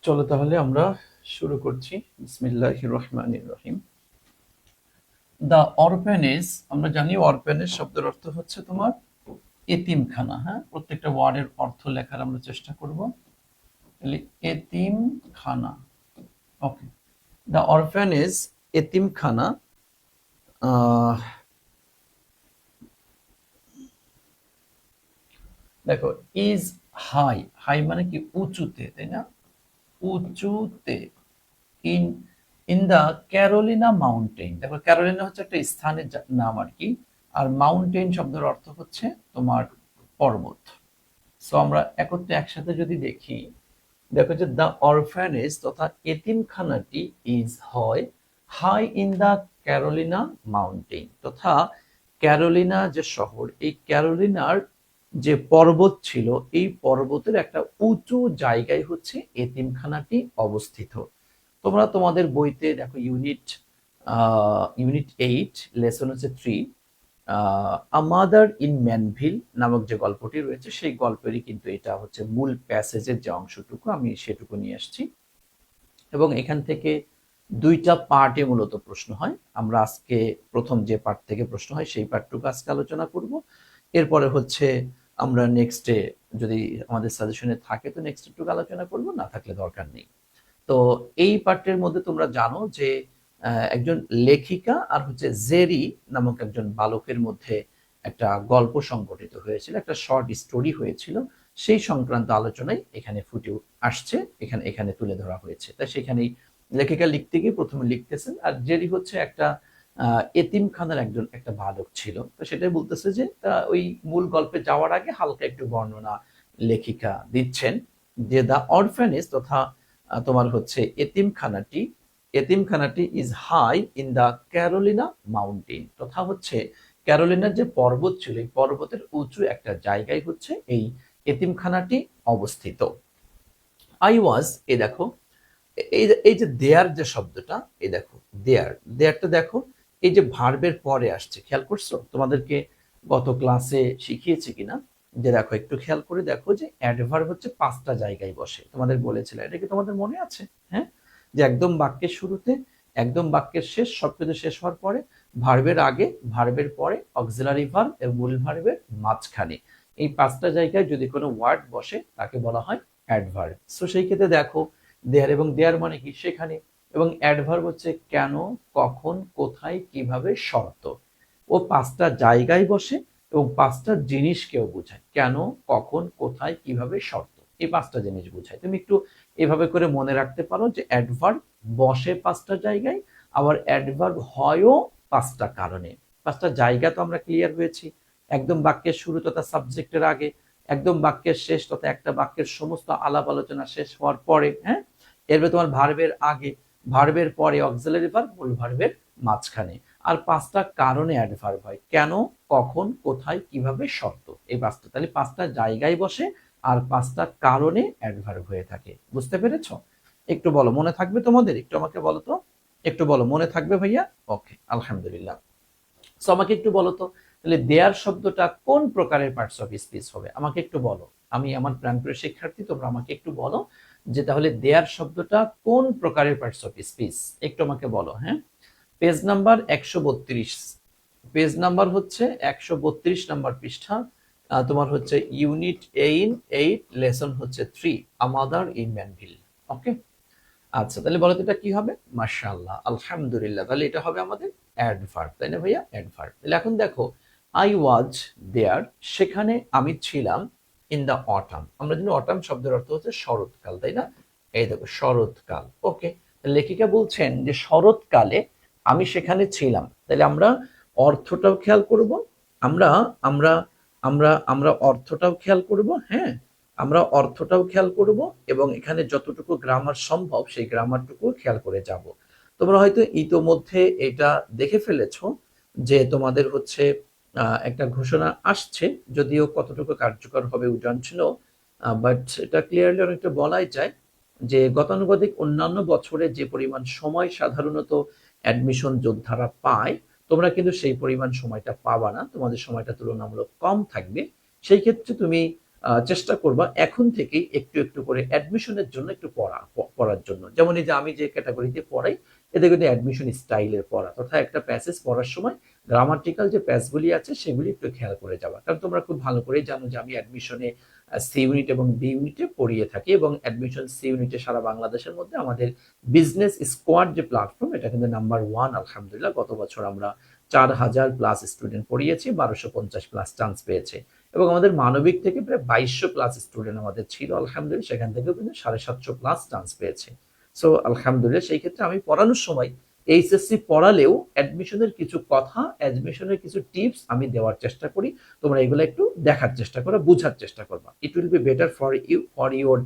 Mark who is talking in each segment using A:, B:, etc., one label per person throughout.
A: চলো তাহলে আমরা শুরু করছি। বিসমিল্লাহির রহমানির রহিম। দ্য অরফ্যানেজ, আমরা জানি অরফ্যানেজ শব্দের অর্থ হচ্ছে তোমার এতিমখানা। হ্যাঁ, প্রত্যেকটা ওয়ার্ডের অর্থ লেখার আমরা চেষ্টা করব। তাহলে এতিমখানা, ওকে। দ্য অরফ্যানেজ, এতিমখানা। আহ দেখো, ইজ হাই, হাই মানে কি উঁচুতে, তাই না? উঁচুতে। In in the Carolina mountain. দেখো, ক্যারোলিনা হচ্ছে একটা স্থানের নাম আর কি। আর মাউন্টেন শব্দের অর্থ হচ্ছে তোমার পর্বত। সো আমরা একত্রে একসাথে যদি দেখি, দেখো যে দ্য অরফ্যানেজ তথা এতিমখানাটি ইজ হয় high in the Carolina mountain, তথা ক্যারোলিনা যে শহর, এই ক্যারোলিনার যে পর্বত ছিল, এই পর্বতের একটা উঁচু জায়গায় হচ্ছে এতিমখানাটি অবস্থিত। তোমরা তোমাদের বইতে দেখো, ইউনিট 8 লেসন হচ্ছে 3, আ মাদার ইন ম্যানভিল নামক যে গল্পটি রয়েছে, সেই গল্পেরই কিন্তু এটা হচ্ছে মূল প্যাসেজের যে অংশটুকু, আমি সেটুকু নিয়ে আসছি। এবং এখান থেকে দুইটা পার্টে মূলত প্রশ্ন হয়। আমরা আজকে প্রথম যে পার্ট থেকে প্রশ্ন হয় সেই পার্টটুকু আজকে আলোচনা করব। এরপরে হচ্ছে আমরা নেক্সটে, যদি আমাদের সাজেশনে থাকে তো নেক্সট টুকু আলোচনা করব, না থাকলে দরকার নেই। তো এই পার্টের মধ্যে তোমরা জানো যে একজন লেখিকা আর হচ্ছে জেরি নামক একজন বালকের মধ্যে একটা গল্প সংঘটিত হয়েছিল, একটা শর্ট স্টোরি হয়েছিল। সেই সংক্রান্ত আলোচনায় এখানে ফুটে আসছে, এখানে এখানে তুলে ধরা হয়েছে। তাই সেখানেই লেখিকা লিখতে গিয়ে প্রথমে লিখতেছেন, আর জেরি হচ্ছে একটা এতিমখানার একজন একটা বালক ছিল। তো সেটাই বলতেছে যে ওই মূল গল্পে যাওয়ার আগে হালকা একটু বর্ণনা লেখিকা দিচ্ছেন যে দ্য অরফ্যানেজ তথা তোমার হচ্ছে এতিমখানাটি, এতিমখানাটি is high in the Carolina mountain, তথা হচ্ছে ক্যারোলিনার যে পর্বত ছিল, এই পর্বতের উঁচু একটা জায়গায় হচ্ছে এই এতিমখানাটি অবস্থিত। আই ওয়াজ, এই দেখো, এই যে দেয়ার যে শব্দটা, এই দেখো দেয়ার, দেয়ারটা দেখো, এই যে ভার্বের পরে আসছে, খেয়াল করছো? তোমাদেরকে গত ক্লাসে শিখিয়েছি কিনা, যে দেখো একটু খেয়াল করে দেখো যে অ্যাডভার্ব হচ্ছে 5টা জায়গায় বসে, তোমাদের বলেছিল। এটা কি তোমাদের মনে আছে? হ্যাঁ, যে একদম বাক্যের শুরুতে, একদম বাক্যের শেষ, সবকিছু শেষ হওয়ার পরে, ভার্বের আগে, ভার্বের পরে, অক্সিলারি ভার্ব এবং মূল ভার্বের মাঝখানে, এই 5টা জায়গায় যদি কোনো ওয়ার্ড বসে তাকে বলা হয় অ্যাডভার্ব। সো সেই ক্ষেত্রে দেখো, দেয়ার, এবং দেয়ার মানে কি সেখানে, এবং অ্যাডভার্ব হচ্ছে কেন, কখন, কোথায়, কিভাবে, শর্ত। ও 5টা জায়গায় বসে এবং 5টা জিনিসকেও বোঝায়, কেন, কখন, কোথায়, কিভাবে, শর্ত। এই 5টা জিনিস বোঝায়। তুমি একটু এভাবে করে মনে রাখতে পারো যে অ্যাডভার্ব বসে 5টা জায়গায়, আবার অ্যাডভার্ব হয়ও 5টা কারণে। 5টা জায়গা তো আমরা ক্লিয়ার হয়েছি, একদম বাক্যের শুরু তথা সাবজেক্টের আগে, একদম বাক্যের শেষ তথা একটা বাক্যের সমস্ত আলাপ আলোচনা শেষ হওয়ার পরে, হ্যাঁ, এরপরে তোমার ভার্বের আগে, ভার্বের পরে অক্সিলারি ভার্ব, মূল ভার্বের মাঝখানে। আর 5টা কারণে অ্যাডভার্ব হয়, কেন, কখন, কোথায়, কিভাবে, শর্ত। এই 5টা, তাহলে 5টা জায়গায় বসে আর 5টা কারণে অ্যাডভার্ব হয়ে থাকে। বুঝতে পেরেছো? একটু বলো, মনে থাকবে তোমাদের? একটু আমাকে বলো তো, একটু বলো, মনে থাকবে ভাইয়া? ওকে, আলহামদুলিল্লাহ। সো আমাকে একটু বলো তো, তাহলে দেয়ার শব্দটা কোন প্রকারের পার্টস অফ স্পিচ হবে? আমাকে একটু বলো। আমি আমার প্রাণপ্রিয় শিক্ষার্থী, তোমরা আমাকে একটু বলো যে তাহলে দেয়ার শব্দটা কোন প্রকারের পার্টস অফ স্পিচ, একটু আমাকে বলো। হ্যাঁ, পেজ নাম্বার 132, পেজ নাম্বার হচ্ছে 132 নাম্বার পৃষ্ঠা। তোমার হচ্ছে ইউনিট 8 লেসন হচ্ছে 3, আ মাদার ইন ম্যানভিল। ওকে, আচ্ছা, তাহলে বলো তো এটা কি হবে? মাশাআল্লাহ, আলহামদুলিল্লাহ। তাহলে এটা হবে আমাদের অ্যাডভার্ব, তাই না ভাইয়া? অ্যাডভার্ব। তাহলে এখন দেখো, আই ওয়াজ দেয়ার, সেখানে আমি ছিলাম। ইন দ্য অটাম, আমরা জানি অটাম শব্দের অর্থ হচ্ছে শরৎকাল, তাই না? এই দেখো, শরৎকাল। ওকে, লেখিকা বলছেন যে শরৎকালে আমি সেখানে ছিলাম। তাহলে আমরা অর্থটাও খেয়াল করব, আমরা আমরা আমরা আমরা অর্থটাও খেয়াল করব। হ্যাঁ, আমরা অর্থটাও খেয়াল করব এবং এখানে যতটুকু গ্রামার সম্ভব সেই গ্রামারটুকু খেয়াল করে যাব। তোমরা হয়তো ইতোমধ্যে এটা দেখে ফেলেছো যে তোমাদের হচ্ছে একটা ঘোষণা আসছে, যদিও কতটুকু কার্যকর হবে উজানছিল, বাট এটা ক্লিয়ারলি অনেকটা বলাই যায় যে গতানুগতিক অন্যান্য বছরে যে পরিমাণ সময় সাধারণত অ্যাডমিশন যোদ্ধারা পায়, তোমরা কিন্তু সেই পরিমাণ সময়টা পাবা না, তোমাদের সময়টা তুলনামূলক কম থাকবে। সেই ক্ষেত্রে তুমি চেষ্টা করবা এখন থেকেই একটু একটু করে অ্যাডমিশনের জন্য একটু পড়ার জন্য। যেমন এই যে আমি যে ক্যাটাগরিতে পড়াই, এতে কিন্তু অ্যাডমিশন স্টাইলের পড়া তথা একটা প্যাসেজ পড়ার সময় গ্রামাটিক্যাল যে প্যাসগুলি আছে সেগুলি একটু খেয়াল করে যাওয়া। কারণ তোমরা খুব ভালো করেই জানো যে আমি অ্যাডমিশনে সি ইউনিট এবং বি ইউনিটে পড়িয়ে থাকি, এবং অ্যাডমিশন সি ইউনিটে সারা বাংলাদেশের মধ্যে আমাদের বিজনেস স্কোয়াড যে প্ল্যাটফর্ম, এটা কিন্তু নাম্বার 1 আলহামদুলিল্লাহ। গত বছর আমরা 4000 প্লাস স্টুডেন্ট পড়িয়েছি, 1250 প্লাস চান্স পেয়েছে, এবং আমাদের মানবিক থেকে প্রায় 2200 প্লাস স্টুডেন্ট আমাদের ছিল আলহামদুলিল্লাহ, সেখান থেকেও কিন্তু 750 প্লাস চান্স পেয়েছে। সো আলহামদুলিল্লাহ, সেই ক্ষেত্রে আমি পড়ানোর সময় এইচএসসি পড়ালেও অ্যাডমিশনের কিছু কথা, অ্যাডমিশনের কিছু টিপস আমি দেওয়ার চেষ্টা করি। তোমরা এগুলো একটু দেখার চেষ্টা করো, বোঝার চেষ্টা করবা। It will be better for you, for your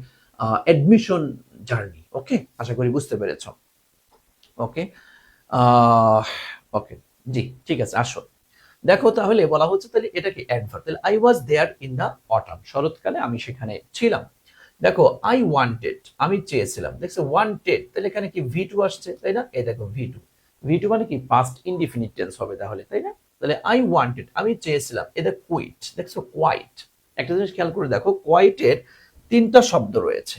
A: admission journey. Okay, আশা করি বুঝতে পেরেছ। ওকে, ওকে, জি ঠিক আছে। আসো দেখো, তাহলে বলা হচ্ছে তাহলে এটা কি অ্যাডভার্ব, তাহলে I was there in the autumn, শরৎকালে আমি সেখানে ছিলাম। দেখো আই ওয়ান্টেড, আমি চেয়েছিলাম, দেখছো ওয়ান্টেড, তাহলে এখানে কি ভি টু আসছে, তাই না? এই দেখো ভি টু, ভি টু মানে কি পাস্ট ইনডিফিনিট টেন্স হবে তাহলে, তাই না? তাহলে আই ওয়ান্টেড, আমি চেয়েছিলাম, এটা কুইট, দেখছো কোয়াইট। একটা জিনিস খেয়াল করে দেখো, কোয়াইটের 3টা শব্দ রয়েছে।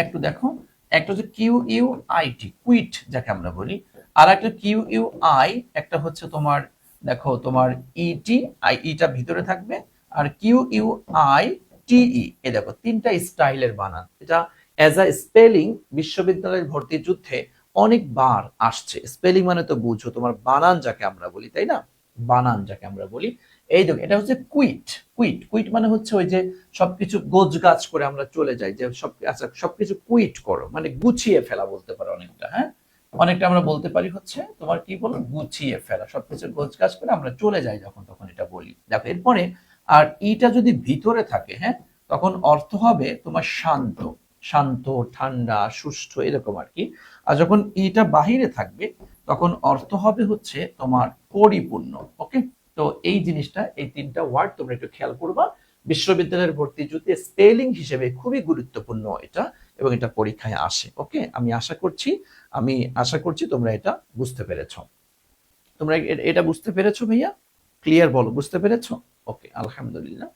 A: একটু দেখো, একটা হচ্ছে Q U I T, quit যাকে আমরা বলি, আর একটা কিউ ইউ আই, একটা হচ্ছে তোমার দেখো তোমার ইটি, আই ইটা ভিতরে থাকবে, আর কিউ ইউ আই টিই, এই দেখো 3টা স্টাইলের বানান। এটা অ্যাজ আ স্পেলিং বিশ্ববিদ্যালয়ের ভর্তি যুদ্ধে অনেকবার আসছে। স্পেলিং মানে তো বুঝো, তোমার বানান যাকে আমরা বলি, তাই না? বানান যাকে আমরা বলি। এই দেখো, এটা হচ্ছে কুইট। কুইট, কুইট মানে হচ্ছে ওই যে সবকিছু গোছগাছ করে আমরা চলে যাই, যে আচ্ছা সবকিছু কুইট করো মানে গুছিয়ে ফেলা বলতে পারো অনেকটা, হ্যাঁ অনেকটা আমরা বলতে পারি হচ্ছে তোমার কি বলো, গুছিয়ে ফেলা, সবকিছু গোছগাছ করে আমরা চলে যাই যখন তখন এটা বলি। দেখো এরপরে, আর ইটা যদি ভিতরে থাকে, হ্যাঁ, তখন অর্থ হবে তোমার শান্ত, শান্ত, ঠান্ডা, সুষ্ঠু, এরকম আর কি। আর যখন ইটা বাহিরে থাকবে তখন অর্থ হবে হচ্ছে তোমার পরিপূর্ণ। ওকে, তো এই জিনিসটা, এই 3টা ওয়ার্ড তোমরা একটু খেয়াল করবা। বিশ্ববিদ্যালয়ের ভর্তি যুদ্ধে স্পেলিং হিসেবে খুবই গুরুত্বপূর্ণ এটা, এবং এটা পরীক্ষায় আসে। ওকে, আমি আশা করছি তোমরা এটা বুঝতে পেরেছো। তোমরা এটা বুঝতে পেরেছো ভাইয়া? ক্লিয়ার বলো, বুঝতে পেরেছো? ওকে, আলহামদুলিল্লাহ।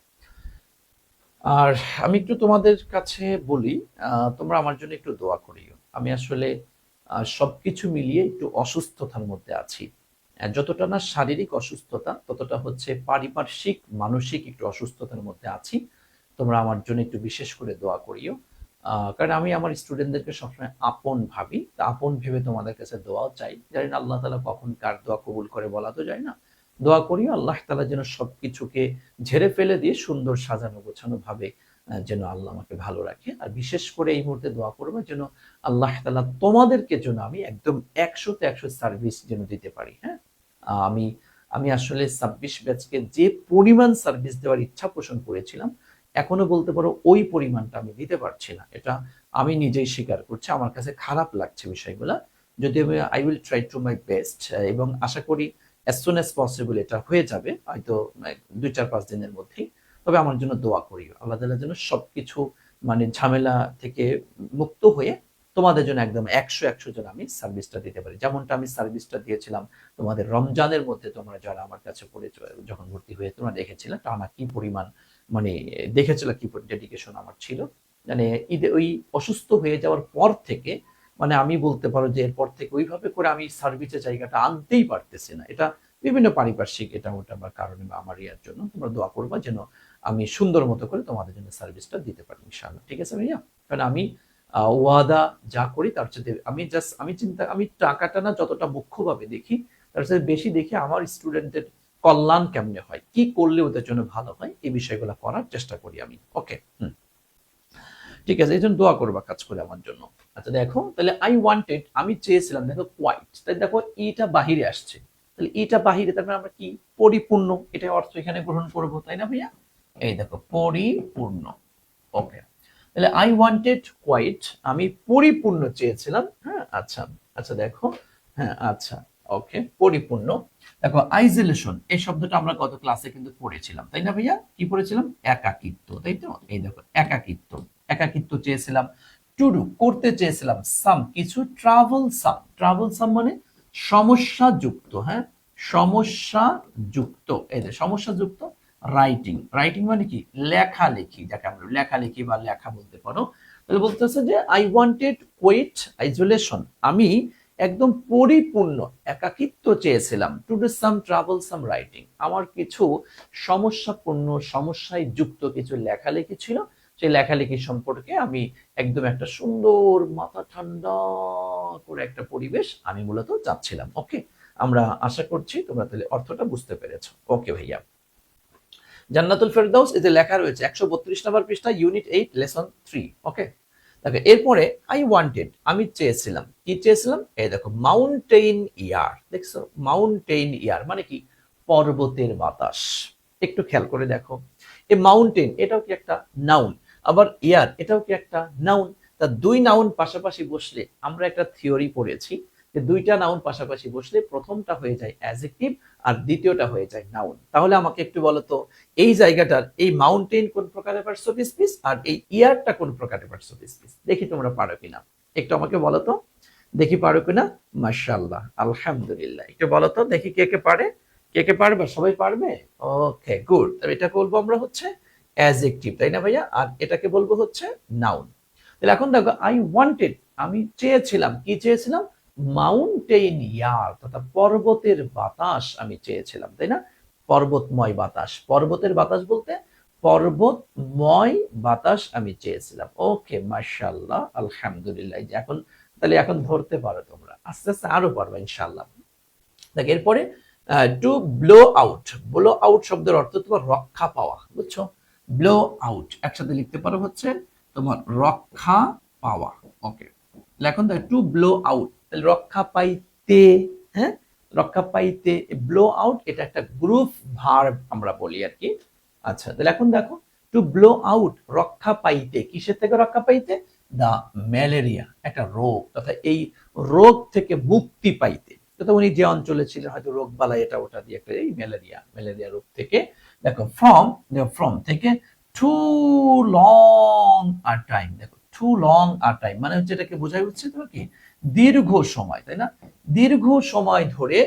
A: আর আমি একটু তোমাদের কাছে বলি, তোমরা আমার জন্য একটু দোয়া করিও। আমি আসলে সবকিছু মিলিয়ে একটু অসুস্থতার মধ্যে আছি। যতটা না শারীরিক অসুস্থতা, ততটা হচ্ছে পারিপার্শ্বিক মানসিক একটু অসুস্থতার মধ্যে আছি। তোমরা আমার জন্য একটু বিশেষ করে দোয়া করিও। কারণ আমি আমার স্টুডেন্টদেরকে সবসময় আপন ভাবি, তা আপন ভেবে তোমাদের কাছে দোয়াও চাই। জানি না আল্লাহ তাআলা কখন কার দোয়া কবুল করে, বলা তো যায় না। দোয়া করিও আল্লাহ তাআলা যেন সবকিছুকে ঝেড়ে ফেলে দিয়ে সুন্দর সাজানো গোছানো ভাবে যেন আল্লাহ আমাকে ভালো রাখে। আর বিশেষ করে এই মুহূর্তে দোয়া করবো যেন আল্লাহ তাআলা তোমাদেরকে যেন আমি একদম 100-তে 100 সার্ভিস যেন দিতে পারি। হ্যাঁ, আমি আমি আসলে 26 ব্যাচকে যে পরিমাণ সার্ভিস দেওয়ার ইচ্ছা পোষণ করেছিলাম, এখনো বলতে পারো ওই পরিমাণটা আমি দিতে পারছি না। এটা আমি নিজেই স্বীকার করছি, আমার কাছে খারাপ লাগছে বিষয়গুলা। যদি আমি I will try to my best, এবং আশা করি অ্যাজ সুন অ্যাজ পসিবল এটা হয়ে যাবে, হয়তো 2-4-5 দিনের মধ্যেই। তবে আমার জন্য দোয়া করিও, আল্লাহ তাআলা যেন সবকিছু মানে ঝামেলা থেকে মুক্ত হয়ে তোমাদের জন্য একদম 100-100 জন আমি সার্ভিসটা দিতে পারি, যেমনটা আমি সার্ভিসটা দিয়েছিলাম তোমাদের রমজানের মধ্যে। তোমরা যারা আমার কাছে পড়েছো, যখন ভর্তি হয়ে তোমরা দেখেছিলে টানা কি পরিমাণ মানে দেখেছিল কি ডেডিকেশন আমার ছিল। মানে ঈদে ওই অসুস্থ হয়ে যাওয়ার পর থেকে মানে আমি বলতে পারো যে এরপর থেকে ওইভাবে করে আমি সার্ভিসের জায়গাটা আনতেই পারতেছি না। এটা বিভিন্ন পারিপার্শ্বিক এটা ওটা বা কারণে বা আমার ইয়ার জন্য তোমরা দোয়া করবা যেন আমি সুন্দর মতো করে তোমাদের জন্য সার্ভিসটা দিতে পারি ইনশাআল্লাহ। ঠিক আছে ভাইয়া? কারণ আমি ওয়াদা যা করি তার সাথে আমি টাকাটা না যতটা মুখ্যভাবে দেখি, তার সাথে বেশি দেখি আমার স্টুডেন্টের কল্যাণ কেমনে হয়, কি করলে ওদের জন্য ভালো হয়, এই বিষয়গুলো করার চেষ্টা করি আমি। ওকে, ঠিক আছে, এই জন্য দোয়া করবা কাজ করে আমার জন্য। আচ্ছা দেখো, তাহলে আই ওয়ান্টেড, আমি চেয়েছিলাম, দেখো কোয়াইট, তাই দেখো ইটা বাহিরে আসছে, তাহলে ইটা বাহিরে, তারপরে আমরা কি পরিপূর্ণ, এটা অর্থ এখানে গ্রহণ করবো, তাই না ভাইয়া? এই দেখো পরিপূর্ণ। ওকে, তাহলে আই ওয়ান্টেড কোয়াইট, আমি পরিপূর্ণ চেয়েছিলাম। হ্যাঁ, আচ্ছা আচ্ছা দেখো, হ্যাঁ আচ্ছা, ওকে পরিপূর্ণ। দেখো আইসোলেশন, এই শব্দটা আমরা গত ক্লাসে কিন্তু পড়েছিলাম, তাই না ভাইয়া? কি পড়েছিলাম? একাকিত্ব, তাই তো? এই দেখো একাকিত্ব, একাকিত্ব চেয়েছিলাম। টু ডু, করতে চেয়েছিলাম। সাম, কিছু। ট্রাভেল সাম, ট্রাভেল সাম মানে সমস্যা যুক্ত। হ্যাঁ, সমস্যা যুক্ত, এই যে সমস্যা যুক্ত, রাইটিং, রাইটিং মানে কি লেখালেখি, যাকে আমরা লেখালেখি বা লেখা বলতে পারো। তাহলে বলতেছে যে আই ওয়ান্টেড কোয়েট আইসোলেশন, আমি একদম পরিপূর্ণ একাকিত্ব চেয়েছিলাম, to do some travel some writing, আমার কিছু সমস্যাপূর্ণ সমস্যায় যুক্ত কিছু লেখালেখি ছিল, সেই লেখালেখি সম্পর্কে আমি একদম একটা সুন্দর মাথা ঠান্ডা করে একটা পরিবেশ আমি মূলত চাচ্ছিলাম। ওকে, আমরা আশা করছি তোমরা তাহলে অর্থটা বুঝতে পেরেছো। ওকে ভাইয়া, জান্নাতুল ফেরদাউস এতে লেখা রয়েছে 132 নম্বর পৃষ্ঠা, ইউনিট 8 লেসন 3। ওকে, দেখো এরপরে আই ওয়ান্টেড, আমি চেয়েছিলাম, কি চেয়েছিলাম, এই দেখো মাউন্টেইন ইয়ার, দেখছো মাউন্টেইন ইয়ার মানে কি পর্বতের বাতাস। একটু খেয়াল করে দেখো, এই মাউন্টেন এটাও কি একটা নাউন, আবার ইয়ার এটাও কি একটা নাউন। তা দুই নাউন পাশাপাশি বসলে, আমরা একটা থিওরি পড়েছি যে দুইটা নাউন পাশাপাশি বসলে প্রথমটা হয়ে যায় অ্যাডজেক্টিভ আর দ্বিতীয়টা হয়ে যায় নাউন। তাহলে আমাকে একটু বলো তো, এই জায়গাটার এই মাউন্টেন কোন প্রকারের পার্টস অফ স্পিচ আর এই ইয়ারটা কোন প্রকারের পার্টস অফ স্পিচ, দেখি তোমরা পারো কিনা, একটু আমাকে বলো তো, দেখি পারো কিনা। মাশাআল্লাহ, আলহামদুলিল্লাহ, একটু বলো তো দেখি কে কে পারে, কে কে পারবে, সবাই পারবে। ওকে গুড, তবে এটাকে বলবো আমরা হচ্ছে অ্যাডজেক্টিভ, তাই না ভাইয়া, আর এটাকে বলবো হচ্ছে নাউন। তাহলে এখন দেখো আই ওয়ান্টেড, আমি চেয়েছিলাম, কি চেয়েছিলাম, মাউন্টেন ইয়ার, অর্থাৎ পর্বতের বাতাস আমি চেয়েছিলাম, তাই না, পর্বতময় বাতাস, পর্বতের বাতাস বলতে পর্বতময় বাতাস আমি চেয়েছিলাম। ওকে মাশাআল্লাহ, আলহামদুলিল্লাহ, যে এখন তাহলে এখন ধরতে পারো তোমরা, আস্তে আস্তে আরো পারবে ইনশাআল্লাহ। দেখ এরপরে to blow out, blow out শব্দের অর্থ তোমার রক্ষা পাওয়া, বুঝছো, ব্লো আউট একসাথে লিখতে পারো হচ্ছে তোমার রক্ষা পাওয়া। ওকে, এখন দেখ টু ব্লো আউট, তাহলে রক্ষা পাইতে, হ্যাঁ রক্ষা পাইতে, ব্লো আউট এটা একটা গ্রুপ ভার্ব আমরা বলি আর কি। আচ্ছা, তাহলে এখন দেখো টু ব্লো আউট রক্ষা পাইতে, কিসের থেকে রক্ষা পাইতে, দা ম্যালেরিয়া, একটা রোগ, তথা এই রোগ থেকে মুক্তি পাইতে, তো উনি যে অঞ্চলে ছিলেন হয়তো রোগ বালাই এটা ওটা দিয়ে একটা এই ম্যালেরিয়া, ম্যালেরিয়া রোগ থেকে, দেখো ফ্রম, ফ্রম থেকে, টু লং আর টাইম, দেখো টু লং আর টাইম মানে হচ্ছে এটাকে বোঝাই হচ্ছে তোমার কি দীর্ঘ সময়, তাই না, দীর্ঘ সময় ধরে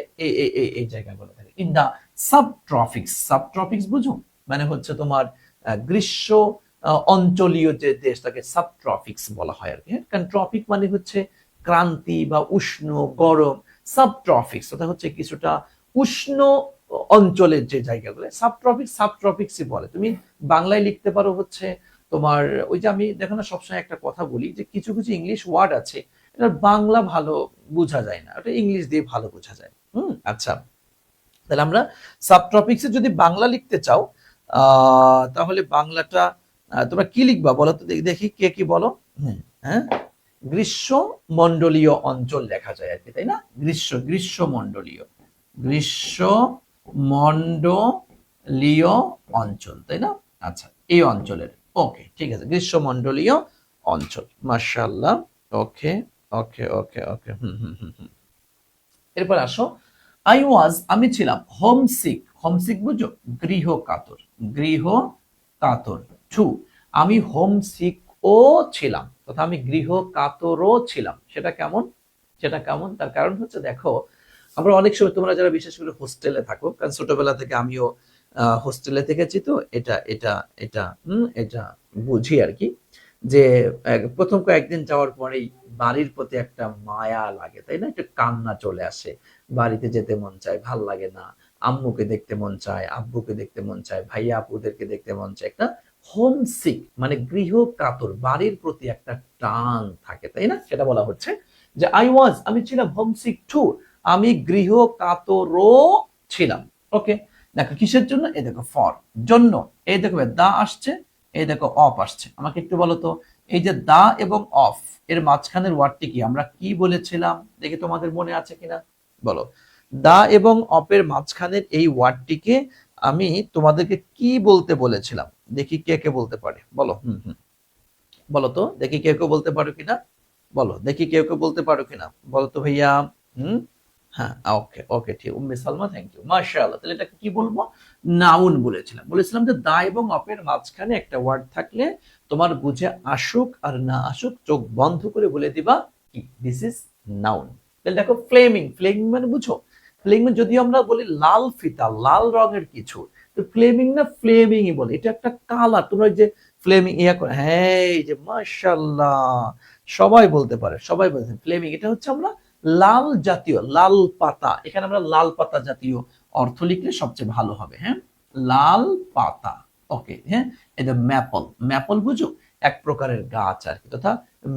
A: এই জায়গাগুলো থাকে ইন দা সাবট্রপিক্স, সাবট্রপিক্স বুঝো, মানে হচ্ছে তোমার গ্রীষ্ম অঞ্চলীয় যে দেশ তাকে সাবট্রপিক্স বলা হয় আর কি, কারণ ট্রপিক মানে হচ্ছে ক্রান্তি বা উষ্ণ গরম, সাবট্রপিক্স অর্থাৎ হচ্ছে কিছুটা উষ্ণ অঞ্চলের যে জায়গাগুলো, সাবট্রপিক সাবট্রপিক্সই বলে। তুমি বাংলায় লিখতে পারো হচ্ছে তোমার ওই যে আমি দেখো না সবসময় একটা কথা বলি যে কিছু কিছু ইংলিশ ওয়ার্ড আছে এটা বাংলা ভালো বোঝা যায় না, ওটা ইংলিশ দিয়ে ভালো বোঝা যায়। আচ্ছা, তাহলে আমরা সাবট্রপিক্সে যদি বাংলা লিখতে চাও তাহলে বাংলাটা তোমরা কি লিখবা বলো তো, দেখি কে কি বলো। হ্যাঁ, গ্রীষ্মমণ্ডলীয় অঞ্চল লেখা যায় আর কি, তাই না, গ্রীষ্মমণ্ডলীয়, গ্রীষ্মমণ্ডলীয় অঞ্চল, তাই না। আচ্ছা, এই অঞ্চলের, ওকে ঠিক আছে, গ্রীষ্মমণ্ডলীয় অঞ্চল, মাশাআল্লাহ। ওকে ওকে ওকে ওকে, এরপর আসো আই ওয়াজ, আমি ছিলাম, হোমসিক, হোমসিক বুঝো গৃহ কাতর, গৃহ কাতর, টু আমি হোমসিক ও ছিলাম তথা আমি গৃহ কাতরও ছিলাম। সেটা কেমন, সেটা কেমন, তার কারণ হচ্ছে দেখো আমরা অনেক সময়, তোমরা যারা বিশেষ করে হোস্টেলে থাকো, কারণ ছোটবেলা থেকে আমিও হোস্টেলে থেকেছি, তো এটা এটা এটা এটা বুঝি আর কি, যে প্রথম কয়েকদিন যাওয়ার পরেই বাড়ির প্রতি একটা মায়া লাগে, তাই না, একটু কান্না চলে আসে, বাড়িতে যেতে মন চায়, ভাল লাগে না, আম্মুকে দেখতে মন চায়, আব্বুকে দেখতে মন চায়, ভাইয়া আপুদেরকে দেখতে মন চায়, একটা হোমসিক মানে গৃহ কাতর, বাড়ির প্রতি একটা টান থাকে, তাই না, সেটা বলা হচ্ছে যে আই ওয়াজ, আমি ছিলাম, হোমসিক টু আমি গৃহ কাতরও ছিলাম। ওকে, দেখো কিসের জন্য, এই দেখো ফর জন্য, এই দেখো দা আসছে, এই দেখো অফ আসছে, আমাকে একটু বলো তো এই যে দা এবং অফ এর মাঝখানের ওয়ার্ডটি কি আমরা কি বলেছিলাম, দেখি তোমাদের মনে আছে কিনা বলো। দা এবং অফের মাঝখানের এই ওয়ার্ডটিকে আমি তোমাদেরকে কি বলতে বলেছিলাম, দেখি কে কে বলতে পারে বলো। বলো তো দেখি কেউ কেউ বলতে পারো কিনা, বলো দেখি কেউ কেউ বলতে পারো কিনা, বলো তো ভাইয়া। হ্যাঁ, ওকে ওকে ঠিক, উম্মে সালমা, থ্যাংক ইউ, মাশাআল্লাহ। তাহলে এটাকে কি বলবো, নাউন বলেছিলাম, বলেছিলাম যে দা এবং অপের মাঝখানে একটা ওয়ার্ড থাকলে তোমার বুঝে আসুক আর না আসুক চোখ বন্ধ করে বলে দিবা কি দিস ইজ নাউন। তাহলে দেখো ফ্লেমিং, ফ্লেমিং মানে বুঝো, ফ্লেমিং যদিও আমরা বলি লাল ফিতা, লাল রঙের কিছু, ফ্লেমিং না ফ্লেমিংই বলে, এটা একটা কালার। তোমরা যে ফ্লেমিং ইয়া করে, হ্যাঁ এই যে মাশাআল্লাহ, সবাই বলতে পারে, সবাই বলতে ফ্লেমিং। এটা হচ্ছে আমরা লাল জাতীয়, লাল পাতা, এখানে আমরা লাল পাতা জাতীয় অর্থ লিখলে সবচেয়ে ভালো হবে। হ্যাঁ, লাল পাতা। ওকে, হ্যাঁ। এটা ম্যাপল, ম্যাপল বুঝো, এক প্রকারের গাছ আর কি। তথা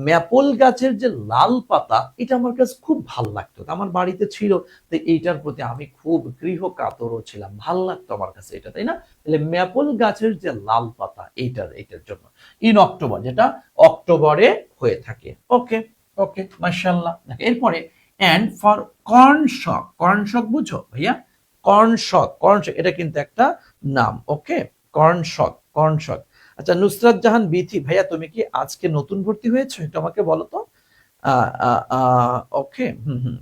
A: ম্যাপল গাছের যে লাল পাতা, এটা আমার কাছে খুব ভালো লাগতো, আমার বাড়িতে ছিল, তো এইটার প্রতি আমি খুব গৃহ কাতরও ছিলাম, ভালো লাগতো আমার কাছে এটা, তাই না? তাহলে ম্যাপল গাছের যে লাল পাতা, এটার জন্য ইন অক্টোবর, যেটা অক্টোবরে হয়ে থাকে। ওকে, ওকে, মাশাআল্লাহ। এরপরে and for corn shock, corn shock বুঝো ভাইয়া? কর্ন শক, কর্ন শক এটা কিন্তু একটা নাম। ওকে, কর্ন শক, কর্ন শক। আচ্ছা, নুসরাত জাহান বিথি ভাইয়া, তুমি কি আজকে নতুন ভর্তি হয়েছো? একটু আমাকে বলো তো। ওকে, হুম হুম,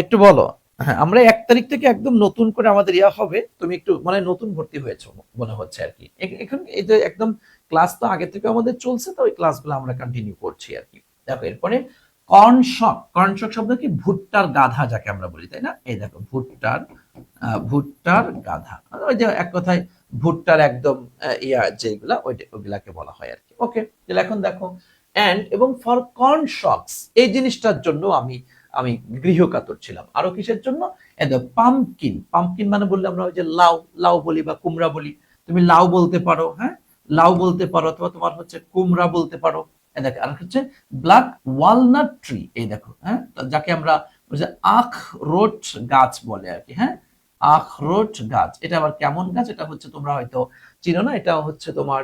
A: একটু বলো। হ্যাঁ, আমরা 1 তারিখ থেকে একদম নতুন করে আমাদের ইয়া হবে, তুমি একটু মানে নতুন ভর্তি হয়েছো মনে হচ্ছে আর কি। এখন এই যে একদম ক্লাস তো আগে থেকে আমাদের চলছে, তো ওই ক্লাসগুলো আমরা কন্টিনিউ করছি আর কি। দেখো এরপরে কর্ন শক, কর্ন শক শব্দ কি? ভুট্টার গাধা যাকে আমরা বলি, তাই না? এই দেখো ভুট্টার, ভুট্টার গাধা, ওই যে এক কথায় ভুট্টার একদম ইয়া যেগুলা, ওইগুলাকে বলা হয় আর কি। ওকে, তাহলে এখন দেখো এন্ড এবং ফর কর্ন শকস, এই জিনিসটার জন্য আমি আমি গৃহকাতর ছিলাম। আরো কিসের জন্য? পাম্পকিন, পাম্পকিন মানে বললে আমরা ওই যে লাউ, লাউ বলি বা কুমড়া বলি, তুমি লাউ বলতে পারো, হ্যাঁ, লাউ বলতে পারো, অথবা তোমার হচ্ছে কুমড়া বলতে পারো। দেখো আর হচ্ছে ব্ল্যাক ওয়ালনাট ট্রি, এই দেখো, হ্যাঁ, যাকে আমরা আখরোট গাছ বলে আর কি। হ্যাঁ, আখরোট গাছ, এটা আবার কেমন গাছ? এটা হচ্ছে তোমরা হয়তো চিনো না, এটা হচ্ছে তোমার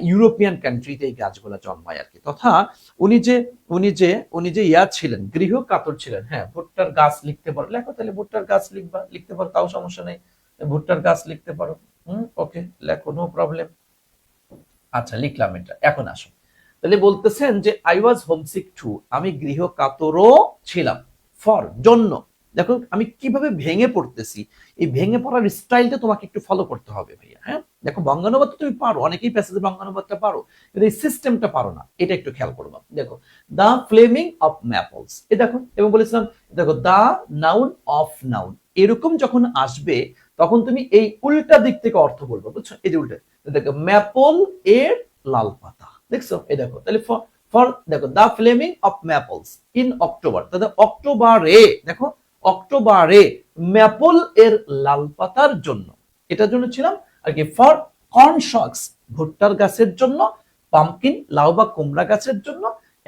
A: ইউরোপিয়ান কান্ট্রিতে এই গাছগুলো জন্মায় আর কি। তথা উনি যে উনি যে ইয়া ছিলেন, গৃহ কাতর ছিলেন। হ্যাঁ, ভুট্টার গাছ লিখতে পারো, লেখো তাহলে ভুট্টার গাছ লিখবা, লিখতে পারো, তাও সমস্যা নেই, ভুট্টার গাছ লিখতে পারো। ওকে, লেখো, নো প্রবলেম। আচ্ছা, লিখলাম এটা। এখন আসো, তাহলে বলতেছেন যে আই ওয়াজ হোমসিক টু, আমি গৃহ কাতরও ছিলাম। ফর জন্য, দেখো আমি কিভাবে ভেঙে পড়তেছি, এই ভেঙে পড়ার স্টাইলটা তোমাকে একটু ফলো করতে হবে ভাইয়া। হ্যাঁ, দেখো বঙ্গানুবাদ তুমি পারো, অনেকেই প্যাসেজের বঙ্গানুবাদটা পারো, কিন্তু এই সিস্টেমটা পারো না, এটা একটু খেয়াল করবা। দেখো দা ফ্লেমিং অফ ম্যাপলস, এ দেখো, এবং বলেছিলাম দেখো দা নাউন অফ নাউন, এরকম যখন আসবে তখন তুমি এই উল্টা দিক থেকে অর্থ বলবো, বুঝছো? এই যে উল্টা, দেখো ম্যাপল এর লাল পাতা, দেখছো? এই দেখো, তাহলে ফর দেখো the flaming of maples in October, তাহলে অক্টোবরে, দেখো অক্টোবরে ম্যাপল এর লাল পাতার জন্য, এটার জন্য ছিলাম আর কি। ফর কর্ন শকস, ভুট্টার গাছের জন্য। পাম্পকিন, লাউ বা কুমড়া গাছের জন্য।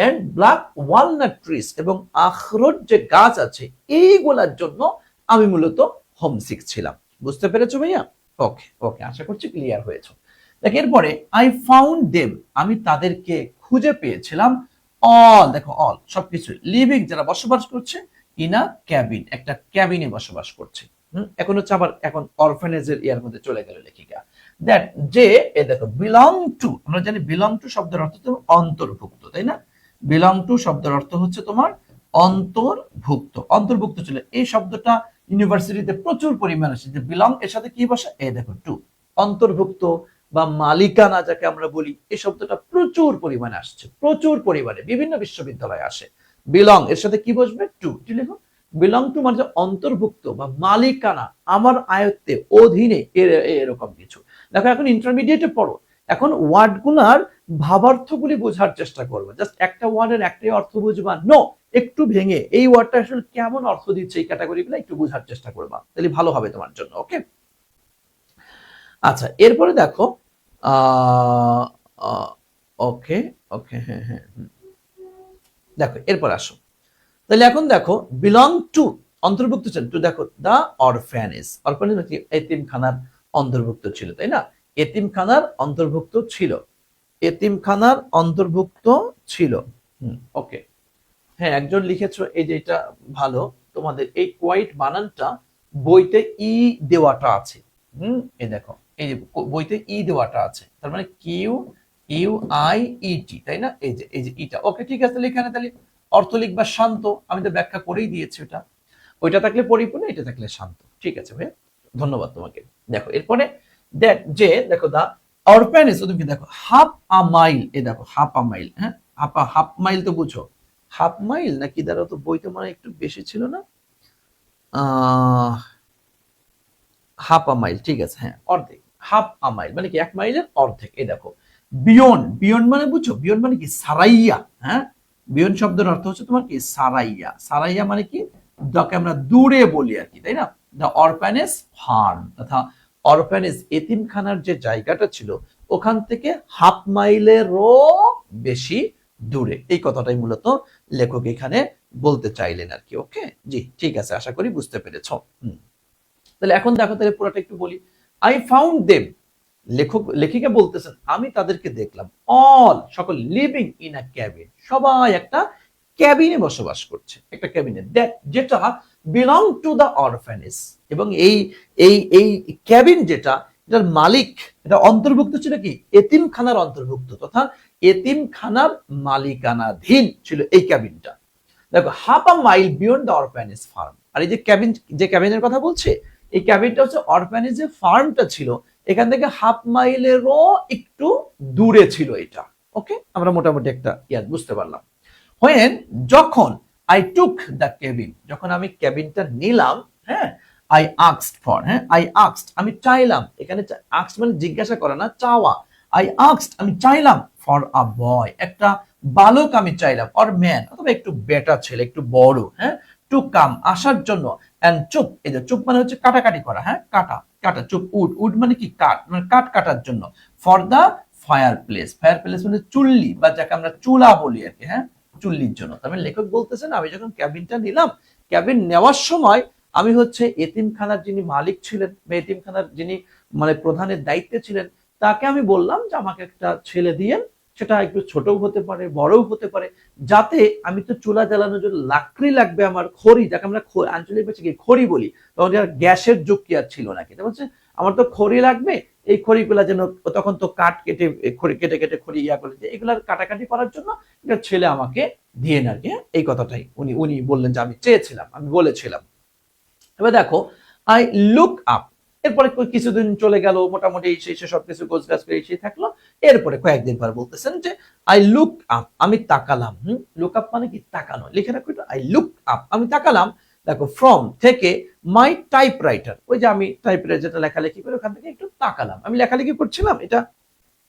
A: এন্ড ব্ল্যাক ওয়ালনাট ট্রিজ, এবং আখরোট যে গাছ আছে এইগুলার জন্য আমি মূলত হোমসিক ছিলাম। বুঝতে পেরেছো ভাইয়া? ওকে, ওকে, আশা করছি ক্লিয়ার হয়েছে। দেখ এরপরে আই ফাউন্ড দেম, আমি তাদেরকে খুঁজে পেয়েছিলাম। অল, দেখো অল সবকিছু, লিভিং যারা বসবাস করছে, ইন আ ক্যাবিন, একটা ক্যাবিনে বসবাস করছে। এখন হচ্ছে আবার এখন অরফানেজের ইয়ার মধ্যে চলে গেল লেখিকা। দ্যাট যে, এ দেখো বিলং টু, আমরা জানি বিলং টু শব্দের অর্থ তো অন্তর্ভুক্ত, তাই না? বিলং টু শব্দের অর্থ হচ্ছে তোমার অন্তর্ভুক্ত, অন্তর্ভুক্ত ছিল। এই শব্দটা ইউনিভার্সিটিতে প্রচুর পরিমাণ আসে, যে বিলং এর সাথে কি বসে? এই দেখো টু, অন্তর্ভুক্ত বা মালিকানা যাকে আমরা বলি, এই শব্দটা প্রচুর পরিমাণে আসছে, প্রচুর পরিমাণে বিভিন্ন বিশ্ববিদ্যালয়ে আসে। বিলং এর সাথে কি বসবে? টু, লিখো। বিলং টু মানে অন্তর্ভুক্ত বা মালিকানা, আমার আয়ত্তে, অধীনে, এরকম কিছু। দেখো এখন ইন্টারমিডিয়েটে পড়ো, এখন ওয়ার্ডগুলার ভাবার্থগুলি বোঝার চেষ্টা করবে। জাস্ট একটা ওয়ার্ডের একটাই অর্থ বুঝবা নো, একটু ভেঙে এই ওয়ার্ডটা আসলে কেমন অর্থ দিচ্ছে এই ক্যাটাগরিগুলো একটু বোঝার চেষ্টা করবা, তাহলে ভালো হবে তোমার জন্য। ওকে, আচ্ছা এরপরে দেখো ওকে, ওকে, হ্যাঁ হ্যাঁ, দেখো এরপর আসো, তাহলে এখন দেখো বিলং টু, অন্তর্ভুক্ত ছিল টু, দেখো দা অরফ্যানেজ, অরফ্যানেজ কি? এতিমখানার অন্তর্ভুক্ত ছিল, তাই না? এতিমখানার অন্তর্ভুক্ত ছিল, এতিমখানার অন্তর্ভুক্ত ছিল। ওকে, হ্যাঁ একজন লিখেছো, এই যে এটা ভালো, তোমাদের এই কোয়াইট বানানটা বইতে ই দেওয়াটা আছে। এই দেখো, এই যে বইতে ই দেওয়াটা আছে, তার মানে কিউ ইউ আই ই টি, তাই না? এই যে ইটা। ওকে, ঠিক আছে, তাহলে এখানে তাহলে অর্থ লিখবা শান্ত, আমি তো ব্যাখ্যা করেই দিয়েছি ওটা, ওইটা থাকলে পরিপূর্ণ, এটা থাকলে শান্ত। ঠিক আছে ভাই, ধন্যবাদ তোমাকে। দেখো এরপরে দ্যাট যে, দেখো দা অরফ্যানেজ, তুমি দেখো হাফ আ মাইল, এ দেখো হাফ আ মাইল, হ্যাঁ, হাফ মাইল তো বুঝো, হাফ মাইল নাকি, দ্বারা তো বইতে মানে একটু বেশি ছিল না, হাফ আ মাইল, ঠিক আছে, হ্যাঁ অর্ধেক, হাফ আ মাইল মানে কি 1 মাইলের অর্ধেক। এই দেখো বিয়ন্ড, বিয়ন্ড মানে বুঝছো, বিয়ন্ড মানে কি সারাইয়া, হ্যাঁ বিয়ন্ড শব্দের অর্থ হচ্ছে তোমার কি সারাইয়া, সারাইয়া মানে কি যাকে আমরা দূরে বলি আর কি, তাই না? দ্য অরফ্যানেজ ফার্ম তথা অরফ্যানেজ এতিমখানার যে জায়গাটা ছিল ওখান থেকে হাফ মাইলেরও বেশি দূরে, এই কথাটাই মূলত লেখক এখানে বলতে চাইলেন আর কি। ওকে, জি ঠিক আছে, আশা করি বুঝতে পেরেছো। তাহলে এখন দেখো, তাহলে পুরোটা একটু বলি। আই ফাউন্ড দেম, লেখিকা বলতেছেন আমি তাদেরকে দেখলাম, অল সকল লিভিং ইন আ ক্যাবিন, সবাই একটা ক্যাবিনে বসবাস করছে, একটা ক্যাবিনে দ্যাট যেটা বিলং টু দা অরফ্যানেজ, এবং এই এই এই ক্যাবিন যেটা, এটার মালিক, এটা অন্তর্ভুক্ত ছিল কি এতিমখানার অন্তর্ভুক্ত তথা এতিমখানার মালিকানাধীন ছিল এই ক্যাবিনটা। দেখো half a mile beyond the orphanage farm, আর এই যে ক্যাবিন, যে ক্যাবিনের কথা বলছে এই ক্যাবিনটা হচ্ছে অরফ্যানেজ যে ফার্মটা ছিল এখান থেকে হাফ মাইলেরও একটু দূরে ছিল এটা। ওকে, আমরা মোটামুটি একটা বুঝতে পারলাম। হোয়েন, যখন আই টুক দ্য কেবিন, যখন আমি ক্যাবিনটা নিলাম, হ্যাঁ আই আস্কড ফর, হ্যাঁ আই আস্কড আমি চাইলাম, এখানে আস্কড মানে জিজ্ঞাসা করা না, চাওয়া। আই আস্কড আমি চাইলাম, ফর আ বয় একটা বালক আমি চাইলাম, অর ম্যান অথবা একটু বেটা ছেলে, একটু বড়, হ্যাঁ টু কাম আসার জন্য, এন্ড চুপ, এই যে চুপ মানে হচ্ছে কাটাকাটি করা, হ্যাঁ কাটা কাটা, চুপ উড, উড মানে কি কাঠ, মানে কাঠ কাটার জন্য, for the fireplace, fireplace মানে চুল্লি বা যাকে আমরা চুলা বলি আর কি, হ্যাঁ চুল্লির জন্য। তবে লেখক বলতেছেন আমি যখন ক্যাবিনটা নিলাম, ক্যাবিন নেওয়ার সময় আমি হচ্ছে এতিমখানার যিনি মালিক ছিলেন বা এতিমখানার যিনি মানে প্রধানের দায়িত্বে ছিলেন তাকে আমি বললাম যে আমাকে একটা ছেলে দিয়েন, সেটা একটু ছোটও হতে পারে বড়ও হতে পারে, যাতে আমি তো চুলা জ্বালানোর জন্য লাকড়ি লাগবে, আমার খড়ি, যাকে আমরা আঞ্চলিক ভাষায় কি খড়ি বলি, তখন গ্যাসের যুগ কি আর ছিল নাকি, বলছে আমার তো খড়ি লাগবে, এই খড়িগুলা যেন, তখন তো কাঠ কেটে খড়ি কেটে কেটে খড়ি করে, এগুলার কাটাকাটি করার জন্য ছেলে আমাকে দিয়ে না আর কি, এই কথাটাই উনি উনি বললেন যে আমি চেয়েছিলাম, আমি বলেছিলাম। এবার দেখো আই লুক আপ, এরপরে কিছুদিন চলে গেল, মোটামুটি সেই সবকিছু গোছগাছ করে এসে থাকলো, এরপরে কয়েকদিন পর বলতেছেন যে আই লুক আপ আমি তাকালাম, লুক আপ মানে কি তাকানো, লিখে রাখো এটা, আই লুক আপ আমি তাকালাম, দেখো ফ্রম থেকে, মাই টাইপরাইটার, ওই যে আমি টাইপরাইটার যেটা লেখালেখি করে ওখান থেকে একটু তাকালাম, আমি লেখালেখি করছিলাম এটা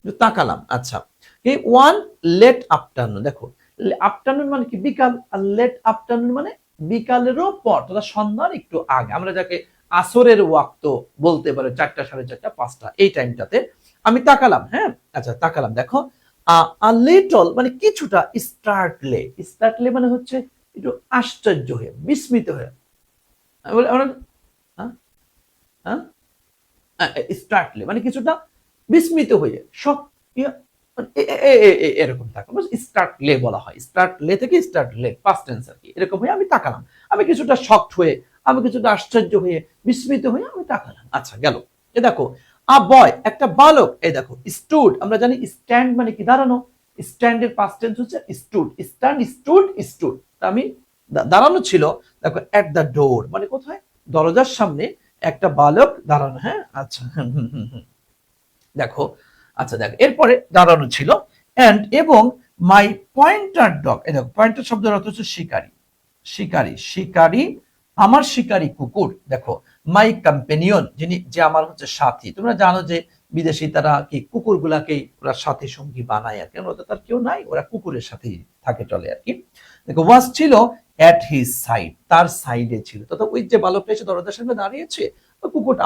A: একটু তাকালাম। আচ্ছা, এই ওয়ান লেট আফটারনুন, দেখো আফটারনুন মানে কি বিকাল, আর লেট আফটারনুন মানে বিকালেরও পর তথা সন্ধ্যার একটু আগে, আমরা যাকে আসরের ওয়াক্ত বলতে পারি, 4টা 4:30 5টা এই টাইমটাতে আমি তাকালাম, হ্যাঁ আচ্ছা তাকালাম, দেখো আ লিটল মানে কিছুটা, স্টার্টলে, স্টার্টলে মানে হচ্ছে একটু আশ্চর্য হয়ে, বিস্মিত হয়ে, স্টার্টলে মানে কিছুটা বিস্মিত হয়ে, শক, এরকম থাকা স্টার্ট লে বলা হয়, স্টার্ট লে থেকে স্টার্ট লে পাস্ট টেন্স আর কি, এরকম হয়ে আমি তাকালাম, আমি কিছুটা শকড হয়ে, আমি কিছুটা আশ্চর্য হয়ে, বিস্মিত হয়ে আমি তাকালাম। আচ্ছা গেল, এ দেখো আ বয় একটা বালক, এই দেখো স্টুড, আমরা জানি স্ট্যান্ড মানে কি দাঁড়ানো, স্ট্যান্ডের পাস্ট টেন্স হচ্ছে স্টুড, স্ট্যান্ড স্টুড স্টুড, আমি দাঁড়ানো ছিল, দেখো এট দ্য ডোর মানে কোথায়, দরজার সামনে একটা বালক দাঁড়ানো, হ্যাঁ আচ্ছা দেখো, আচ্ছা দেখো এরপরে দাঁড়ানো ছিল, এন্ড এবং মাই পয়েন্টার ডগ, এই দেখো পয়েন্টার শব্দের অর্থ হচ্ছে শিকারী, শিকারী শিকারী আমার শিকারী কুকুর, দেখো মাই কম্পেনিয়ন যিনি, যে আমার হচ্ছে সাথী, তোমরা জানো যে বিদেশি তারা কি কুকুর গুলাকে ওরা সাথী সঙ্গী বানায় আর কি, ওদের তার কেউ নাই, ওরা কুকুরের সাথেই থাকে চলে আর কি। দেখো ওয়াজ ছিল এট হিজ সাইড, তার সাইডে ছিল, তথা ওই যে বালকটা এসে দরজার সামনে দাঁড়িয়েছে, ওই কুকুরটা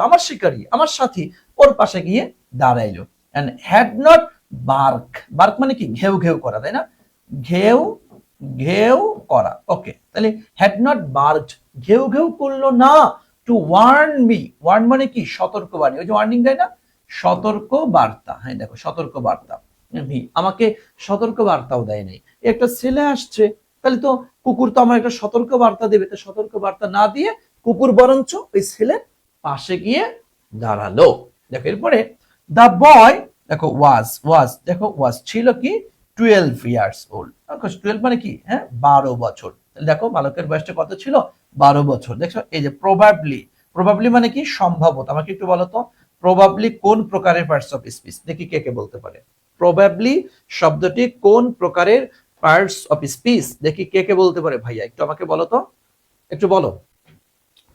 A: আমার শিকারী আমার সাথী ওর পাশে গিয়ে দাঁড়াইলো, and had not bark, bark মানে কি ঘেউ ঘেউ করা, তাই না, ঘেউ ঘেউ করা, ওকে, তাহলে হ্যাড নট বার্কড ঘেউ ঘেউ করলো না, টু ওয়ার্ন মি, ওয়ার্ন মানে কি সতর্কবাণী, ওই যে ওয়ার্নিং দেয় না, সতর্ক বার্তা, হ্যাঁ দেখো সতর্ক বার্তা, আমাকে সতর্ক বার্তাও দেয় নাই, একটা ছেলে আসছে, তাহলে তো কুকুর তো আমার একটা সতর্ক বার্তা দেবে, তো সতর্ক বার্তা না দিয়ে কুকুর বরঞ্চ ওই ছেলের পাশে গিয়ে দাঁড়ালো। দেখো এরপরে দা বয়, দেখো ওয়াজ দেখো ওয়াজ ছিল কি 12 ইয়ার্স ওল্ড, 12 মানে কি, হ্যাঁ 12 বছর, দেখো বালকের বয়সটা কত ছিল, 12 বছর। দেখছো এই যে প্রবাবলি, প্রবাবলি মানে কি সম্ভবত, আমাকে একটু বলো তো প্রবাবলি কোন প্রকারের পার্টস অফ স্পিচ, দেখি কে কে বলতে পারে, প্রবাবলি শব্দটি কোন প্রকারের পার্টস অফ স্পিচ, দেখি কে কে বলতে পারে, ভাইয়া একটু আমাকে বলো তো, একটু বলো।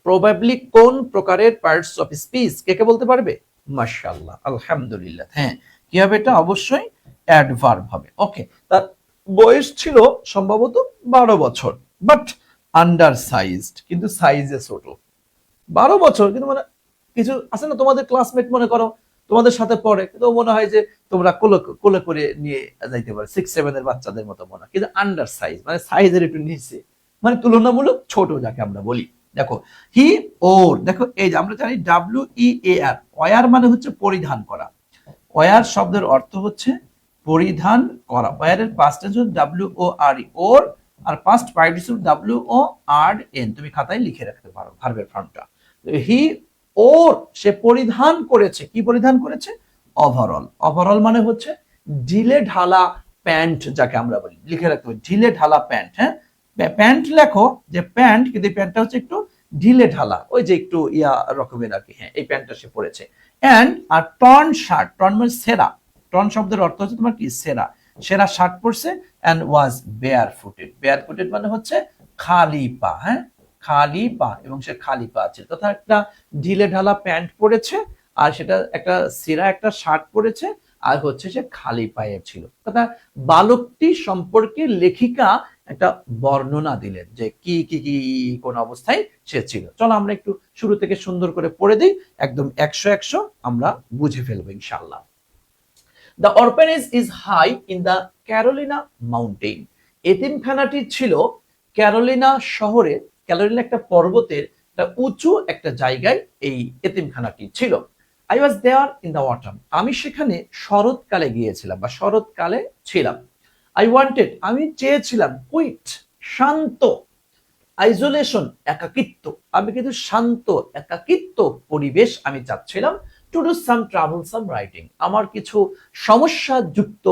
A: প্রবাবলি কোন প্রকারের পার্টস অফ স্পিচ কে কে বলতে পারবে? মাশাআল্লাহ, আলহামদুলিল্লাহ। হ্যাঁ, কি হবে এটা? অবশ্যই অ্যাডভার্ব হবে। ওকে, তার বয়স ছিল সম্ভবত 12 বছর, বাট আন্ডার সাইজড, কিন্তু সাইজে ছোট। 12 বছর, কিন্তু মানে কিছু আছে না তোমাদের ক্লাসমেট, মনে করো তোমাদের সাথে পড়ে, কিন্তু মনে হয় যে তোমরা কোলে কোলে করে নিয়ে যাইতে পারো, 6-7 এর বাচ্চাদের মতো মনে হয়, কিন্তু আন্ডার সাইজ মানে সাইজের একটু নিচে, মানে তুলনামূলক ছোট যাকে আমরা বলি। দেখো হি ওর, দেখো এই যে আমরা জানি WEAR, ওয়ার মানে হচ্ছে পরিধান করা। ওয়ার শব্দের অর্থ হচ্ছে পরিধান করা। ওয়ারের পাস্ট টেন্স হচ্ছে WORE, ওর, আর পাস্ট পার্টিসিপল WORN। তুমি খাতায় লিখে রাখতে পারো ভার্বের ফর্মটা। হি ওর, সে পরিধান করেছে, কি পরিধান করেছে? ওভারঅল। ওভারঅল মানে হচ্ছে ঢিলে ঢালা প্যান্ট যাকে আমরা বলি, লিখে রাখতে হবে ঢিলে ঢালা প্যান্ট। হ্যাঁ, প্যান্ট লেখো যে প্যান্ট, কিন্তু এই প্যান্টটা হচ্ছে একটু ঢিলে ঢালা, ওই যে একটু ইয়া রকমের আর কি। হ্যাঁ, এই প্যান্টটা সে পরেছে। এন্ড আর টর্ন শার্ট, টর্ন মানে সেরা, টর্ন শব্দের অর্থ হচ্ছে তোমার কি? সেরা। সেরা শার্ট পরছে। And was barefooted, barefooted মানে হচ্ছে খালি পা। হ্যাঁ, খালি পা, এবং সে খালি পা আছে, তথা একটা ঢিলে ঢালা প্যান্ট পরেছে, আর সেটা একটা সেরা একটা শার্ট পরেছে, আর হচ্ছে সে খালি পায়ে ছিল। তথা বালকটি সম্পর্কে লেখিকা একটা বর্ণনা দিলেন যে কি কি কি কোন অবস্থায় সে ছিল। চলো আমরা একটু শুরু থেকে সুন্দর করে পড়ে দিই, একদম 100 আমরা বুঝে ফেলবো ইনশাআল্লাহ। The orphanage is high in the Carolina mountain. এতিমখানাটি ছিল ক্যারোলিনা শহরে, ক্যারোলিনা একটা পর্বতের একটা উঁচু একটা জায়গায় এই এতিমখানাটি ছিল। I was there in the autumn, আমি সেখানে শরৎকালে গিয়েছিলাম বা শরৎকালে ছিলাম। আই ওয়ান্টেড, আমি চেয়েছিলাম, কুইট, শান্ত, আইসোলেশন, একাকিত্ব, আমি কিন্তু শান্ত একাকিত্ব পরিবেশ আমি চাচ্ছিলাম। To do some troublesome writing, আমার কিছু সমস্যাযুক্ত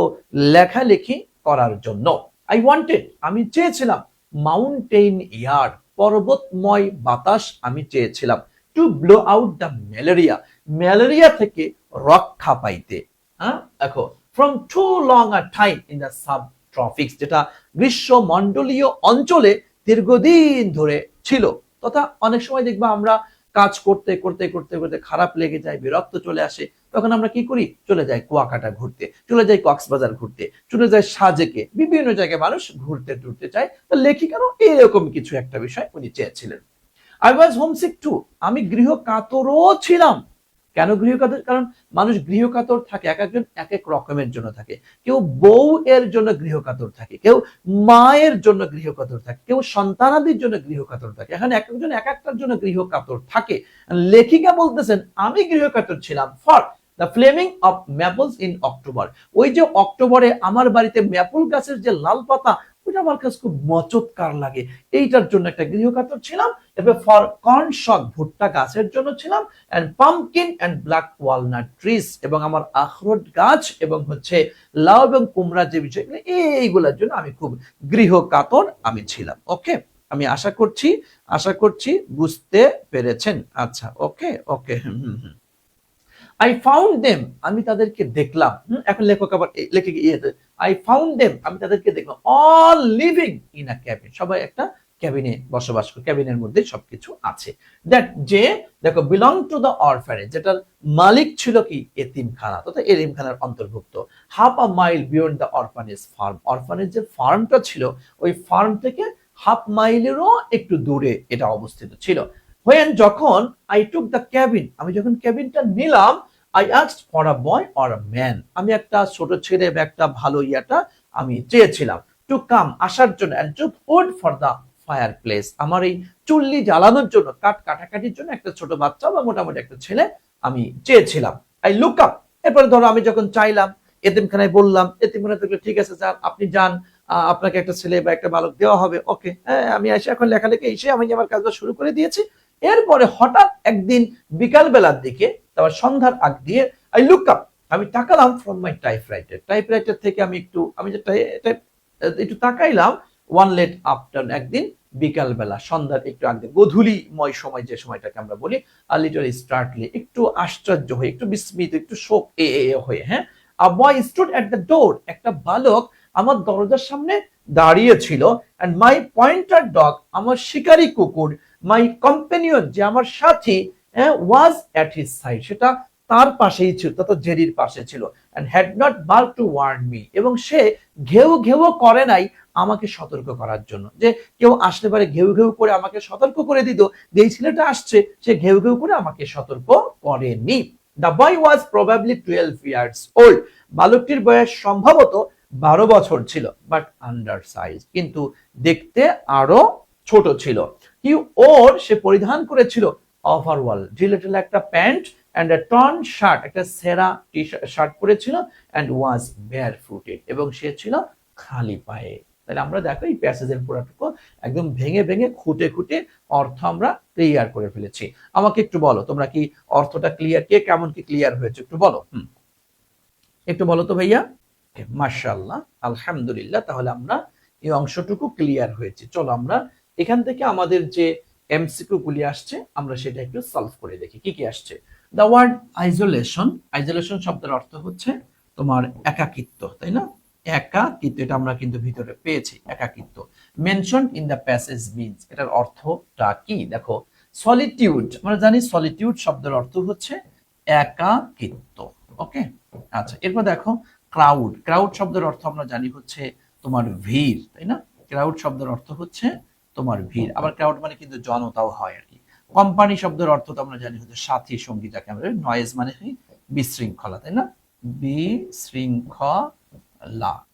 A: লেখালেখি করার জন্য। আই ওয়ান্টেড, আমি চেয়েছিলাম, মাউন্টেন এয়ার, পর্বতময় বাতাস আমি চেয়েছিলাম। To blow out the malaria, malaria থেকে রক্ষা পাইতে। হ্যাঁ, দেখো from too long a time in the subtropics, যেটা গ্রীষ্মমণ্ডলীয় অঞ্চলে দীর্ঘদিন ধরে ছিল। তথা অনেক সময় দেখবা আমরা কাজ করতে করতে করতে করতে খারাপ লেগে যায়, বিরক্ত চলে আসে, তখন আমরা কি করি? চলে যাই কুয়াকাটা ঘুরতে, চলে যাই কক্সবাজার ঘুরতে, চলে যাই সাজেকে, বিভিন্ন জায়গায় মানুষ ঘুরতে টুরতে চায়। তো লেখিকারও এরকম কিছু একটা বিষয় উনি চেয়েছিলেন। আই ওয়াজ হোমসিক টু, আমি গৃহ কাতরও ছিলাম। কেন গৃহ কাতর? কারণ মানুষ গৃহ কাতর থাকে, এক একজন এক এক রকমের জন্য থাকে। কেউ বউ এর জন্য গৃহ কাতর থাকে, কেউ মায়ের জন্য গৃহ কাতর থাকে, কেউ সন্তানাদির জন্য গৃহ কাতর থাকে। এখানে এক একজন এক একটার জন্য গৃহ কাতর থাকে। লেখিকা বলতেছেন আমি গৃহ কাতর ছিলাম for the flaming of maples in October, ওই যে অক্টোবরে আমার বাড়িতে ম্যাপল গাছের যে লাল পাতা, ওইটা আমার কাছে খুব মচৎকার লাগে, এইটার জন্য একটা গৃহকাতর ছিলাম। এরপর ফর কর্ন শক, ভুট্টা গাছের জন্য ছিলাম। And pumpkin and black walnut trees, এবং আমার আখরোট গাছ এবং হচ্ছে লাউ এবং কুমড়া যে বিষয়গুলো, এইগুলোর জন্য আমি খুব গৃহকাতর আমি ছিলাম। ওকে, আমি আশা করছি বুঝতে পেরেছেন। আচ্ছা, ওকে ওকে, আই ফাউন্ড দেম, আমি তাদেরকে দেখলাম। এখন লেখক আবার লেখে আই ফাউন্ড দেম, আমি তাদেরকে দেখলাম, all living in a cabin, সবাই একটা ক্যাবিনে বসবাস করে, ক্যাবিনের মধ্যে সবকিছু আছে। দ্যাট, যে দেখো বিলং টু দ্য অরফানেজ, যেটার মালিক ছিল কি? এতিমখানা, তথা এতিমখানার অন্তর্ভুক্ত। Half a mile beyond the orphanage farm, orphanage যে ফার্মটা ছিল ওই ফার্ম থেকে হাফ মাইলেরও একটু দূরে এটা অবস্থিত ছিল। When, যখন I took the cabin, আমি যখন ক্যাবিনটা নিলাম, I asked for a boy or a man, আমি একটা ছোট ছেলে বা একটা ভালো ইয়াটা আমি চেয়েছিলাম। To come, আসার জন্য, and to wood for the fireplace, আমার এই চুল্লি জ্বালানোর জন্য, কাটাকাটির জন্য একটা ছোট বাচ্চা বা মোটামুটি একটা ছেলে আমি চেয়েছিলাম। I look up, এরপরে ধরো আমি যখন চাইলাম, এতিমখানায় বললাম, এতিমখানা থেকে ঠিক আছে স্যার আপনি যান, আপনাকে একটা ছেলে বা একটা বালক দেওয়া হবে। ওকে, হ্যাঁ, আমি এসে এখন লেখালেখি এসে আমি আমার কাজটা শুরু করে দিয়েছি। এরপরে হঠাৎ একদিন বিকাল বেলার দিকে, তারপর সন্ধ্যার আগ দিয়ে, আই লুক আপ, আমি তাকালাম ফ্রম মাই টাইপরাইটার থেকে আমি একটু তাকাইলাম। ওয়ান লেট আফটার, একদিন বিকাল বেলা, সন্ধ্যার একটু আগে, গধূলিময় সময় যে সময়টাকে আমরা বলি, আর লিটারালি স্টার্টলি, একটু আশ্চর্য হয়ে, একটু বিস্মিত, একটু শোক হয়ে, হ্যাঁ, আ বয় স্টুড এট দ্য ডোর, একটা বালক আমার দরজার সামনে দাঁড়িয়ে ছিল। এন্ড মাই পয়েন্টার ডগ, আমার শিকারী কুকুর, মাই কম্পেনিয়ন, যে আমার সাথী, ওয়াজ অ্যাট হিজ সাইড, সেটা তার পাশেই ছিল, তথা জেরির পাশে ছিল, and had not bark to warn me, এবং সে ঘেউ ঘেউ করে নাই আমাকে সতর্ক করার জন্য। যে কেউ আসলে পারে ঘেউ ঘেউ করে আমাকে সতর্ক করে দিত, যে এই ছেলেটা আসছে, সে ঘেউ ঘেউ করে আমাকে সতর্ক করেনি। The boy was probably 12 years old, বালকটির বয়স সম্ভবত 12 বছর ছিল, বাট আন্ডার সাইজ, কিন্তু দেখতে আরো ছোট ছিল। কি ওর, সে পরিধান করেছিল ওভারঅল, ঢিলেঢালা একটা pant, and a torn shirt, একটা ছেঁড়া টি শার্ট পরেছিল, এন্ড ওয়াজ বেয়ার ফুটেড, এবং সে ছিল খালি পায়ে। তাহলে আমরা দেখো এই প্যাসেজের পুরোটুকু একদম ভেঙে ভেঙে খুঁটে খুঁটে অর্থ আমরা ক্লিয়ার করে ফেলেছি। আমাকে একটু বলো তোমরা কি অর্থটা ক্লিয়ার, কে কেমন কি ক্লিয়ার হয়েছে একটু বলো। একটু বলো তো ভাইয়া। মাশাআল্লাহ, আলহামদুলিল্লাহ, তাহলে আমরা এই অংশটুকু ক্লিয়ার হয়েছে। চলো আমরা এখান থেকে আমাদের যে এমসিকিউ গুলি আসছে আমরা সেটা একটু সলভ করে দেখি কি কি আসছে। দ্য ওয়ার্ড আইসোলেশন, আইসোলেশন শব্দের অর্থ হচ্ছে তোমার একাকিত্ব, তাই না? একাকিত্ব, এটা আমরা কিন্তু ভিতরে পেয়েছি, একাকিত্ব। Mention in the passage means, এটার অর্থটা কি দেখো। সলিটিউড, আমরা জানি সলিটিউড শব্দের অর্থ হচ্ছে একাকিত্ব। ওকে, আচ্ছা, এরপর দেখো ক্রাউড, ক্রাউড শব্দের অর্থ আমরা জানি হচ্ছে তোমার ভিড়, তাই না? ক্রাউড শব্দের অর্থ হচ্ছে তোমার ভিড়, আবার ক্রাউড মানে কিন্তু জনতাও হয় আর কি। কোম্পানি শব্দের অর্থ তো আমরা জানি হচ্ছে সাথী সঙ্গী, যাকে আমরা, নয়েজ মানে বিশৃঙ্খলা, তাই না? বিশৃঙ্খলা।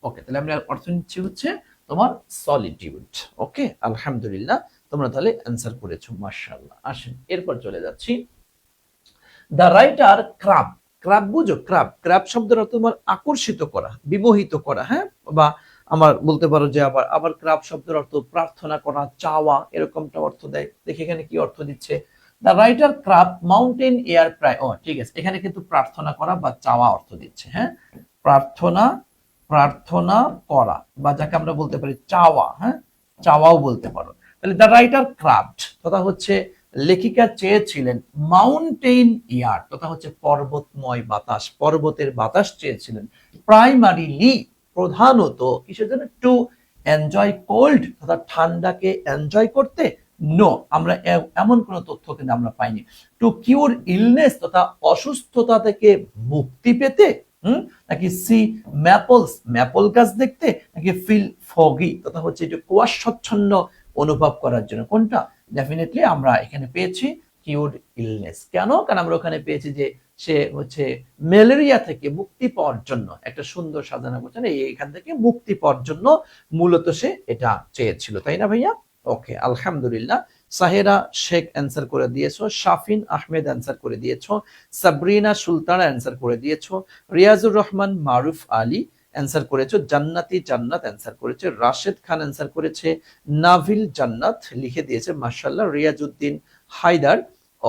A: ওকে, তাহলে আমরা অর্থ নিচ্ছি হচ্ছে তোমার সলিটিউড। ওকে, আলহামদুলিল্লাহ, তোমরা তাহলে অ্যান্সার করেছো, মাশাআল্লাহ। আসেন এরপর চলে যাচ্ছি। দ্য রাইটার ক্রাব, ক্রাব বুঝো? ক্রাব, ক্রাব শব্দের অর্থ তোমার আকর্ষিত করা, বিমোহিত করা, হ্যাঁ, বা আমার বলতে পারো যে আবার আবার ক্রাব শব্দের অর্থ প্রার্থনা করা, চাওয়া, এরকমটা অর্থ দেয়। দেখি এখানে কি অর্থ দিচ্ছে। The writer crab mountain air প্রায়, ও ঠিক আছে, এখানে কিন্তু প্রার্থনা করা বা চাওয়া অর্থ দিচ্ছে, হ্যাঁ, প্রার্থনা, প্রার্থনা করা, বা যাকে আমরা বলতে পারি চাওয়া, হ্যাঁ, চাওয়াও বলতে পারো। তাহলে দ্য রাইটার ক্রাফট তথা হচ্ছে লেখিকা চেয়েছিলেন মাউন্টেন এয়ার তথা হচ্ছে পর্বতময় বাতাস, পর্বতের বাতাস চেয়েছিলেন। প্রাইমারিলি, প্রধানত কিসের জন্য? টু এনজয় কোল্ড তথা ঠান্ডাকে এনজয় করতে। নো, আমরা এমন কোন তথ্য কিন্তু আমরা পাইনি। টু কিউর ইলনেস তথা অসুস্থতা থেকে মুক্তি পেতে, নাকি সি ম্যাপলস, ম্যাপল গাছ দেখতে, নাকি ফিল ফগি তথা হচ্ছে যে কুয়াশাচ্ছন্ন অনুভব করার জন্য। কোনটা? ডেফিনেটলি আমরা এখানে পেয়েছি কিউর ইলনেস। কেন? কারণ আমরা ওখানে পেয়েছি যে সে হচ্ছে ম্যালেরিয়া থেকে মুক্তি পাওয়ার জন্য, একটা সুন্দর সাজানো বলছেন এখান থেকে মুক্তি পাওয়ার জন্য মূলত সে এটা চেয়েছিল, তাই না ভাইয়া? ওকে, আলহামদুলিল্লাহ। সাহেরা শেখ অ্যান্সার করে দিয়েছো, শাফিন আহমেদ অ্যান্সার করে দিয়েছো, সাবরিনা সুলতানা অ্যান্সার করে দিয়েছো, রিয়াজুর রহমান মারুফ আলী অ্যান্সার করেছো, জান্নাতি জান্নাত অ্যান্সার করেছে, রাশেদ খান অ্যান্সার করেছে, নাভিল জান্নাত লিখে দিয়েছে, মাশাআল্লাহ, রিয়াজউদ্দিন হায়দার,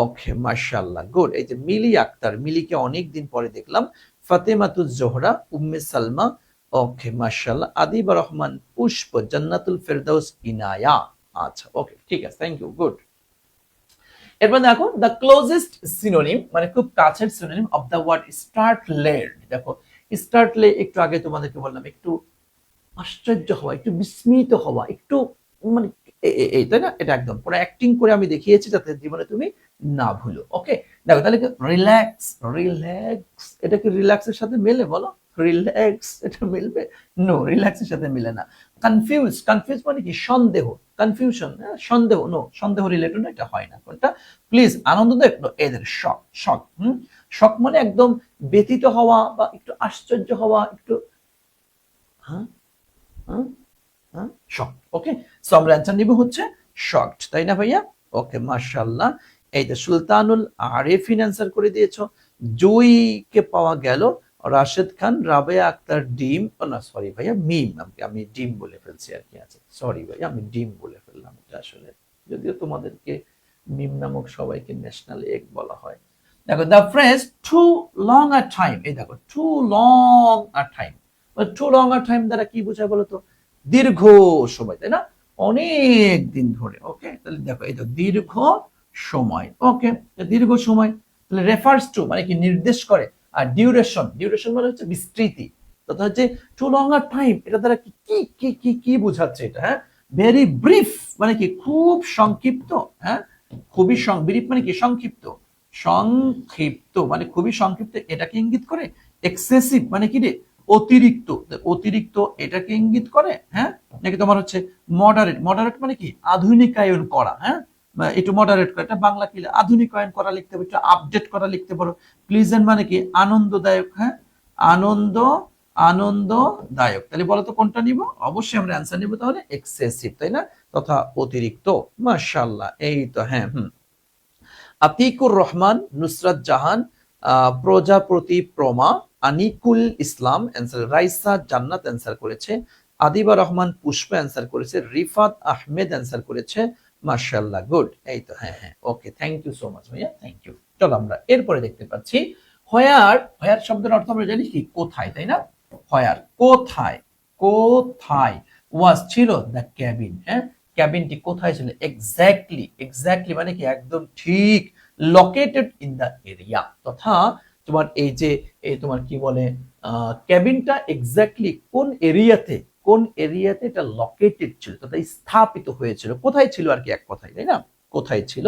A: ওকে, মাশাআল্লাহ, গুড। এই যে মিলি আক্তার, মিলিকে অনেক দিন পরে দেখলাম, ফাতেমাতুজ জোহরা, উম্মে সালমা, ওকে, মাশাআল্লাহ, আদিবা রহমান পুষ্প, জান্নাতুল ফেরদাউস ইনায়া। আচ্ছা, ওকে, ঠিক আছে, থ্যাংক ইউ, গুড। এরপর দেখো দ্য ক্লোজেস্ট সিনোনিম, মানে খুব কাছের সিনোনিম অফ দ্য ওয়ার্ড স্টার্টলেড। দেখো স্টার্টলে একটু আগে তোমাদেরকে বললাম একটু আশ্চর্য হওয়া, একটু বিস্মিত হওয়া, একটু মানে এই, তাই না? এটা একদম পুরো অ্যাক্টিং করে আমি দেখিয়েছি যাতে জীবনে তুমি না ভুলো। ওকে, দেখো তাহলে রিল্যাক্স, রিল্যাক্স, এটা কি রিল্যাক্সের সাথে মেলে বলো? রিল্যাক্স এটা মিলবে? নো, রিল্যাক্সের সাথে মিলে না। কনফিউজ, কনফিউজ মানে কি? সন্দেহ, কনফিউশন, সন্দেহ, নো, সন্দেহ রিলেটেড এটা হয় না। কোনটা? প্লিজ, আনন্দদায়ক, নো, এদের শক, শক, শক মানে একদম ব্যথিত হওয়া বা একটু আশ্চর্য হওয়া, একটু হ্যাঁ শক। ওকে, সো আমরা অ্যান্সার নিব হচ্ছে শকড, তাই না ভাইয়া? ওকে, মাশাআল্লাহ। এই যে সুলতানুল আরেফিন অ্যান্সার করে দিয়েছো, জুইকে পাওয়া গেল, রাশেদ খান, রাবেয়া আক্তার ডিম, না সরি ভাইয়া, মিম, আমি ডিম বলে ফেলছি আর কি। আছে, সরি ভাইয়া, আমি ডিম বলে ফেললাম, এটা আসলে যদিও তোমাদেরকে মিম নামক সবাইকে ন্যাশনাল এগ বলা হয়। দেখো the phrase too long a time, এই দেখো too long a time, too long a time দ্বারা কি বোঝায় বলো তো? দীর্ঘ সময়, তাই না? অনেক দিন ধরে। ওকে, তাহলে দেখো এই তো দীর্ঘ সময়। ওকে, দীর্ঘ সময় তাহলে রেফার্স টু মানে কি? নির্দেশ করে। আর ডিউরেশন, ডিউরেশন মানে হচ্ছে বিস্তৃতি, তথা হচ্ছে টু লং আ টাইম, এটা দ্বারা কি কি কি কি কি বোঝাচ্ছে এটা? হ্যাঁ, ভেরি ব্রিফ মানে কি খুব সংক্ষিপ্ত, হ্যাঁ, খুবই ব্রিফ মানে কি সংক্ষিপ্ত, সংক্ষিপ্ত মানে খুবই সংক্ষিপ্ত, এটাকে ইঙ্গিত করে। এক্সেসিভ মানে কি রে, অতিরিক্ত, অতিরিক্ত এটাকে ইঙ্গিত করে, হ্যাঁ। নাকি তোমার হচ্ছে মডারেট, মডারেট মানে কি আধুনিকায়ন করা, হ্যাঁ, একটু মডারেট করা, এটা বাংলা কি আধুনিকায়ন করা লিখতে পারো, একটু আপডেট করা লিখতে পারো। প্লিজেন্ট মানে কি আনন্দদায়ক, হ্যাঁ, আনন্দ, আনন্দদায়ক। তাহলে বলো তো কোনটা নিব? অবশ্যই আমরা অ্যান্সার নিব তাহলে এক্সেসিভ, তাই না, তথা অতিরিক্ত। মাশাআল্লাহ, এই তো, হ্যাঁ, আতিকুর রহমান, নুসরাত জাহান, প্রজাপতি প্রমা, আনিকুল ইসলাম অ্যান্সার, রাইসা জান্নাত অ্যান্সার করেছে, আদিবা রহমান পুষ্পা অ্যান্সার করেছে, রিফাত আহমেদ অ্যান্সার করেছে। মাশাআল্লাহ, গুড, এই তো, হ্যাঁ, ওকে, থ্যাংক ইউ সো মাচ ভাইয়া, থ্যাংক ইউ। চলো আমরা এরপরে দেখতে পাচ্ছি হোয়ার। হোয়ার শব্দের অর্থ আমরা জানি কি কোথায়, তাই না? হোয়ার কোথায়, কোথায়। ওয়াজ ছিল দ্য ক্যাবিন, হ্যাঁ, ক্যাবিনটি কোথায় ছিল? এক্স্যাক্টলি, এক্স্যাক্টলি মানে কি একদম ঠিক, লোকেটেড ইন দ্য এরিয়া, তথা তোমার এই যে তোমার কি বলে ক্যাবিনটা এক্স্যাক্টলি কোন এরিয়াতে, কোন এরিয়াতে এটা লোকেটেড ছিল, তথা স্থাপিত হয়েছিল, কোথায় ছিল আর কি, এক কথায়, তাই না, কোথায় ছিল।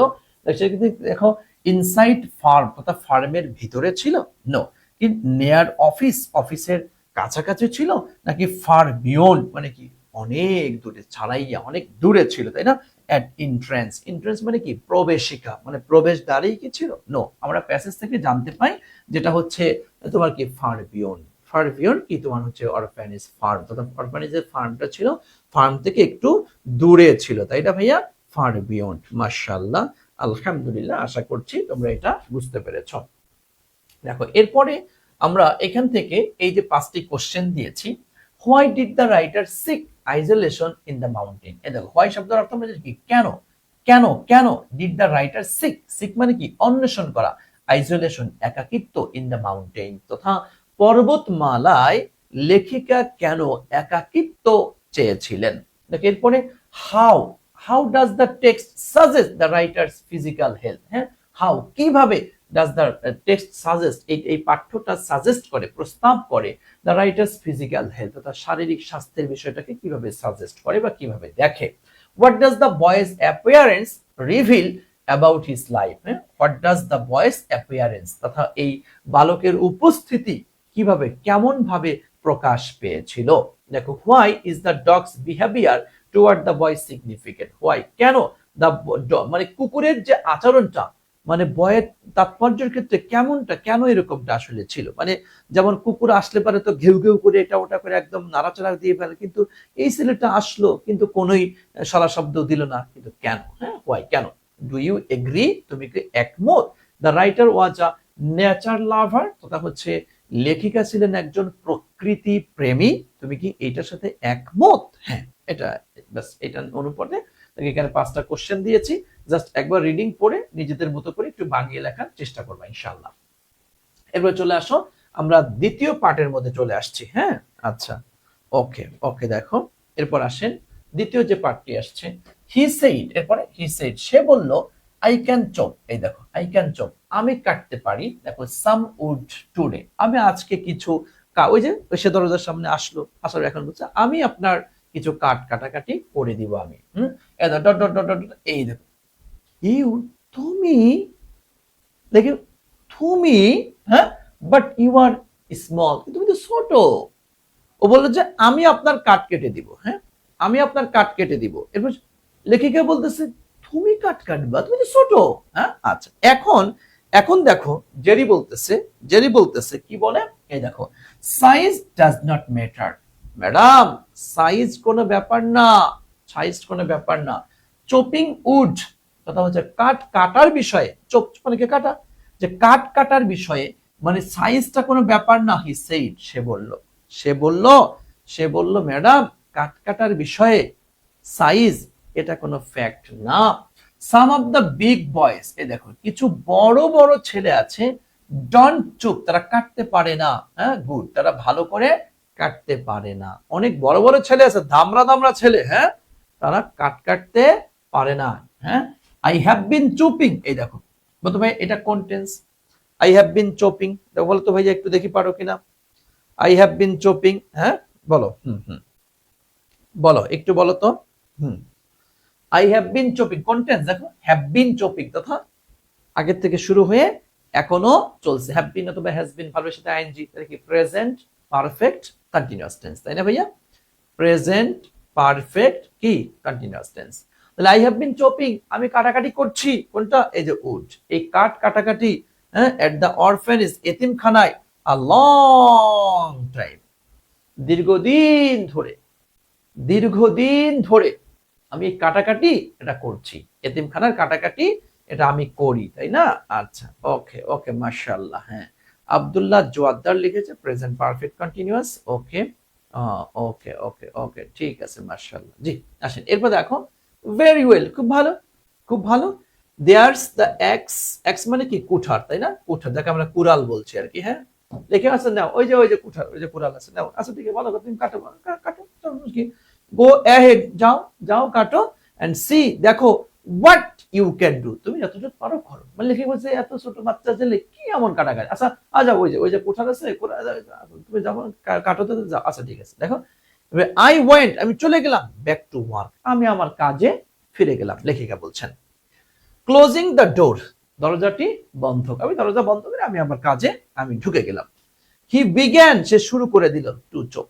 A: দেখো ইনসাইড ফার্ম, তথা ফার্মের ভিতরে ছিল, নো, নেয়ার অফিস, অফিসের কাছাকাছি ছিল, নাকি ফার বিয়ন্ড মানে কি অনেক দূরে, ছাড়াইয়া অনেক দূরে ছিল, তাই না। অ্যাট ইন্ট্রেন্স, ইন্ট্রেন্স মানে কি প্রবেশিকা, মানে প্রবেশদ্বারেই কি ছিল, নো, আমরা প্যাসেজ থেকে জানতে পাই যেটা হচ্ছে তোমার কি ফার বিয়ন্ড। ফার বিয়ন্ড কি তোমার হচ্ছে অরফ্যানেজ ফার্ম, তথা অরফ্যানেজের ফার্মটা ছিল ফার্ম থেকে একটু দূরে ছিল, তাই না ভাইয়া, ফার বিয়ন্ড। মাশাআল্লাহ, আলহামদুলিল্লাহ, আশা করছি তোমরা এটা বুঝতে পেরেছ। দেখো এরপরে আমরা এখান থেকে এই যে 5টি কোশ্চেন দিয়েছি, why did the writer seek isolation in the mountain. এই দেখো হোয়াই শব্দের অর্থ মানে কি কেন, কেন, কেন did the writer seek, seek মানে কি অন্বেষণ করা, আইসোলেশন একাকিত্ব, ইন দ্য মাউন্টেন তথা পর্বতমালায় লেখিকা কেন একাকিত্ব চেয়েছিলেন। দেখো এরপরে how, how does the text suggest the writer's physical health, হ্যাঁ, হাউ কিভাবে, ডাজ দ্য টেক্সট সাজেস্ট এই পাঠ্যটা সাজেস্ট করে, প্রস্তাব করে দ্য রাইটার্স ফিজিক্যাল হেলথ, অর্থাৎ শারীরিক স্বাস্থ্যের বিষয়টাকে কিভাবে সাজেস্ট করে বা কিভাবে দেখে। What does the boys appearance reveal about his life, what does the boys appearance তথা এই বালকের উপস্থিতি কিভাবে, কেমন ভাবে প্রকাশ পেয়েছিল। দেখো why is the dogs behaviour toward the boy significant, why কেন, দ্য মানে কুকুরের যে আচরণটা, মানে বয়ের তাৎপর্যের ক্ষেত্রে কেমনটা, কেন এরকমটা আসলে ছিল, মানে যেমন কুকুর আসলে পারে তো ঘেউ ঘেউ করে এটা ওটা করে একদম নাড়াচাড়া দিয়ে ফেলে, কিন্তু এই ছেলেটা আসলো কিন্তু কোনোই সারা শব্দ দিল না, কিন্তু কেন, হ্যাঁ, হোয়াই কেন। ডু ইউ এগ্রি, তুমি কি একমত। The writer was a nature lover, তথা হচ্ছে লেখিকা ছিলেন একজন প্রকৃতি প্রেমী, তুমি কি এইটার সাথে একমত। হ্যাঁ, এটা বাস, এটা অনুপাতে এখানে 5টা কোশ্চেন দিয়েছি, জাস্ট একবার রিডিং পড়ে নিজেদের মতো করে একটু বানিয়ে লেখার চেষ্টা করবা ইনশাআল্লাহ। এরপর চলে আসো, আমরা দ্বিতীয় পার্টের মধ্যে চলে আসছি, হ্যাঁ, আচ্ছা, ওকে ওকে, দেখো এরপর আসেন দ্বিতীয় যে পার্টটি আসছে, হি সেইড, এরপরে হি সেইড সে বলল, আই ক্যান চপ, এই দেখো আই ক্যান চপ আমি কাটতে পারি, দেখো সাম উড টুডে আমি আজকে কিছু, ওই যে সে দরজার সামনে আসলো, আসার এখন বলছে আমি আপনার কিছু কাটাকাটি করে দিব আমি, এই দেখো ইউ তুমি, দেখো তুমি, হ্যাঁ, বাট ইউ আর স্মল, তুমি তো ছোট। ও বললো যে আমি আপনার কাট কেটে দিব, হ্যাঁ, আমি আপনার কাট কেটে দিব। এরপর লেখিকা বলতেছে তুমি কাট কাটবা, তুমি তো ছোট, হ্যাঁ, আচ্ছা, এখন এখন দেখো জেরি বলতেছে, জেরি বলতেছে কি বলে, এই দেখো size does not matter, madam size কোনো ব্যাপার না, সাইজ কোনো ব্যাপার না। চপিং উড কথা হচ্ছে কাট কাটার বিষয়ে, চোপ মানে কি কাটা, যে কাট কাটার বিষয়ে মানে সাইজটা কোনো ব্যাপার না, হি সেইড সে বলল, সে বলল, সে বলল ম্যাডাম কাট কাটার বিষয়ে সাইজ এটা কোনো ফ্যাক্ট না। সাম অফ দ্য বিগ বয়েজ, এই দেখো কিছু বড় বড় ছেলে আছে, ডন্ট চুপ তারা কাটতে পারে না, হ্যাঁ, গুড তারা ভালো করে কাটতে পারে না। অনেক বড় বড় ছেলে আছে, দামরা দামরা ছেলে, হ্যাঁ, তারা কাটতে পারে না, হ্যাঁ। আই হ্যাভ বিন চুপিং, এই দেখো বলতো ভাই এটা কোন tense, I have been chopping, বলো তো ভাই একটু দেখি পারো কিনা, আই হ্যাভ বিন চপিং, হ্যাঁ, বলো, বলো একটু বলো তো, আই হ্যাভ বিন চপিং, কোন টেন্স দেখো, হ্যাভ বিন চপিং তথা আগের থেকে শুরু হয়ে এখনো চলছে, হ্যাভ বিন অথবা হ্যাজ বিন ভার্বের সাথে আইএনজি, তাহলে কি প্রেজেন্ট পারফেক্ট কন্টিনিউয়াস টেন্স, তাই না ভাইয়া? প্রেজেন্ট পারফেক্ট কি কন্টিনিউয়াস টেন্স। তাহলে আই হ্যাভ বিন চপিং, আমি কাটাকাটি করছি, কোনটা, এই যে উড, এই কাটাকাটি, হ্যাঁ, এট দ্য অরফেনেজ, এতিমখানায়, আ লং টাইম, দীর্ঘদিন ধরে, দীর্ঘদিন ধরে আমি কাটাকাটি এটা করছি, এতিমখানার কাটাকাটি এটা আমি করি, তাই না? আচ্ছা, ওকে ওকে, মাশাআল্লাহ। হ্যাঁ, আব্দুল্লাহ জোয়াদ্দার লিখেছে প্রেজেন্ট পারফেক্ট কন্টিনিউয়াস। ওকে ওকে ওকে ওকে, ঠিক আছে, মাশাআল্লাহ। জি, আসেন এরপর দেখো, ভেরি ওয়েল, খুব ভালো, খুব ভালো। দেয়ার্স দ্য এক্স, এক্স মানে কি কুঠার, তাই না? কুঠার, যাকে আমরা কুড়াল বলছি আর কি। হ্যাঁ, দেখে আসেন, নাও, ওই যে কুঠার, ওই যে কুড়াল আছে, নাও, আচ্ছা ঠিক আছে, ভালো কথা, তুমি কাটো কাটো, কি, গো অ্যাহেড, যাও যাও কাটো, এন্ড সি, দেখো, হোয়াট ইউ ক্যান ডু, তুমি যতটুকু পারো করো। মানে লিখে বলছে এত ছোট বাচ্চা ছেলে কি এমন কাটাকাটি, আচ্ছা যাও, ওই যে কুঠার আছে, তুমি যাবো কাটো তো, যাও, আচ্ছা ঠিক আছে। দেখো, আই ওয়েন্ট, আমি চলে গেলাম, ব্যাক টু ওয়ার্ক, আমি আমার কাজে ফিরে গেলাম, লেখিকা বলছেন। ক্লোজিং দ্য ডোর, দরজাটি বন্ধ, আমি দরজা বন্ধ করে আমি আমার কাজে আমি ঢুকে গেলাম। হি বিগ্যান, সে শুরু করে দিল, টু চোখ,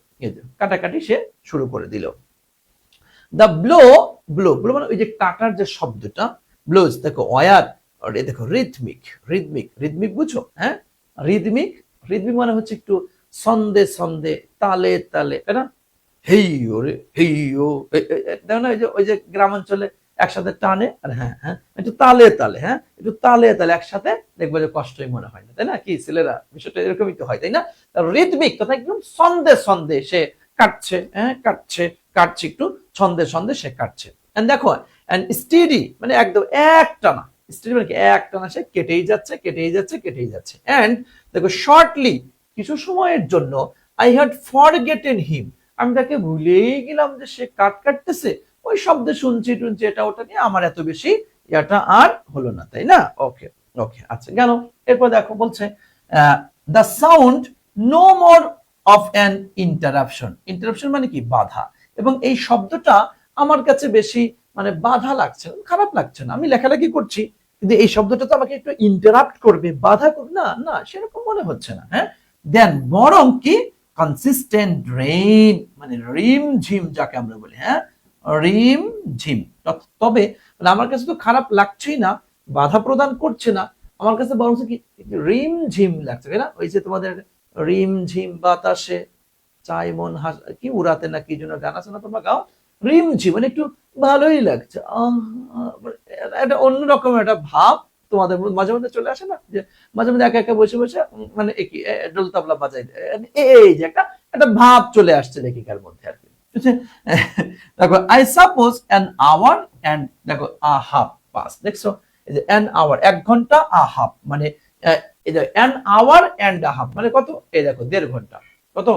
A: কাটাকাটি সে শুরু করে দিল। দ্য ব্লো, ব্লো, ব্লো মানে ওই যে কাটার যে শব্দটা, ব্লোজ, দেখো ওয়ার, দেখো রিথমিক, রিথমিক, রিথমিক বুঝো? হ্যাঁ, রিথমিক, রিথমিক মানে হচ্ছে একটু ছন্দে ছন্দে, তালে তালে, তাই না? হেইও রে হেইও, দেখো না ওই যে গ্রামাঞ্চলে একসাথে টানে, আর হ্যাঁ হ্যাঁ একটু তালে তালে, হ্যাঁ একটু তালে তালে একসাথে, দেখবো যে কষ্টই মনে হয় না, তাই না? কি ছেলেরা, বিষয়টা এরকমই তো হয়, তাই না? রিথমিক তথা একদম ছন্দে ছন্দে সে কাটছে, হ্যাঁ কাটছে, কাটছে একটু ছন্দে ছন্দে সে কাটছে। এন্ড দেখো, এন্ড স্টেডি মানে একদম একটানা, স্টেডি মানে কি একটানা সে কেটেই যাচ্ছে, কেটেই যাচ্ছে, কেটেই যাচ্ছে। এন্ড দেখো, শর্টলি, কিছু সময়ের জন্য, আই হ্যাড ফরগেটেন হিম, আমি তাকে ভুলেই গেলাম যে সে কাটতেছে, ওই শব্দ শুনছি টুনছি, এটা ওটা নিয়ে আমার এত বেশি এটা আর হলো না, তাই না? ওকে ওকে, আচ্ছা গেল। এরপর দেখো বলছে, the sound no more of an interruption, interruption মানে কি বাধা, এবং এই শব্দটা আমার কাছে বেশি মানে বাধা লাগছে না, খারাপ লাগছে না, আমি লেখালেখি করছি, কিন্তু এই শব্দটা তো আমাকে একটু ইন্টারাপ্ট করবে, বাধা করবে না, না সেরকম মনে হচ্ছে না। হ্যাঁ, দেন বরং কি, কনসিস্টেন্ট রেইন মানে রিম ঝিম যাকে আমরা বলি, হ্যাঁ রিম ঝিম, তবে আমার কাছে তো খারাপ লাগছেই না, বাধা প্রদান করছে না, আমার কাছে বরং কি রিম ঝিম লাগছে, তাই না? ওই যে তোমাদের রিম ঝিম বাতাসে চাই মন কি উড়াতে না কি জন্য গান আছে না, তোমরা গাও, রিম ঝিম মানে একটু ভালোই লাগছে, একটা অন্যরকম একটা ভাব তোমাদের মাঝে মধ্যে চলে আসে না, যে মাঝে মধ্যে একা একা বসে বসে মানে ডোল তাবলা বাজাই, এই যে একটা একটা ভাব চলে আসছে লেখিকার মধ্যে আর কি। দেখো, I suppose an hour and, দেখো আ হাফ পাস, দেখছো এই যে অ্যান আওয়ার, 1 ঘন্টা, আ হাফ মানে এই যে an hour and a half মানে কত, এই দেখো 1.5 ঘন্টা, কত,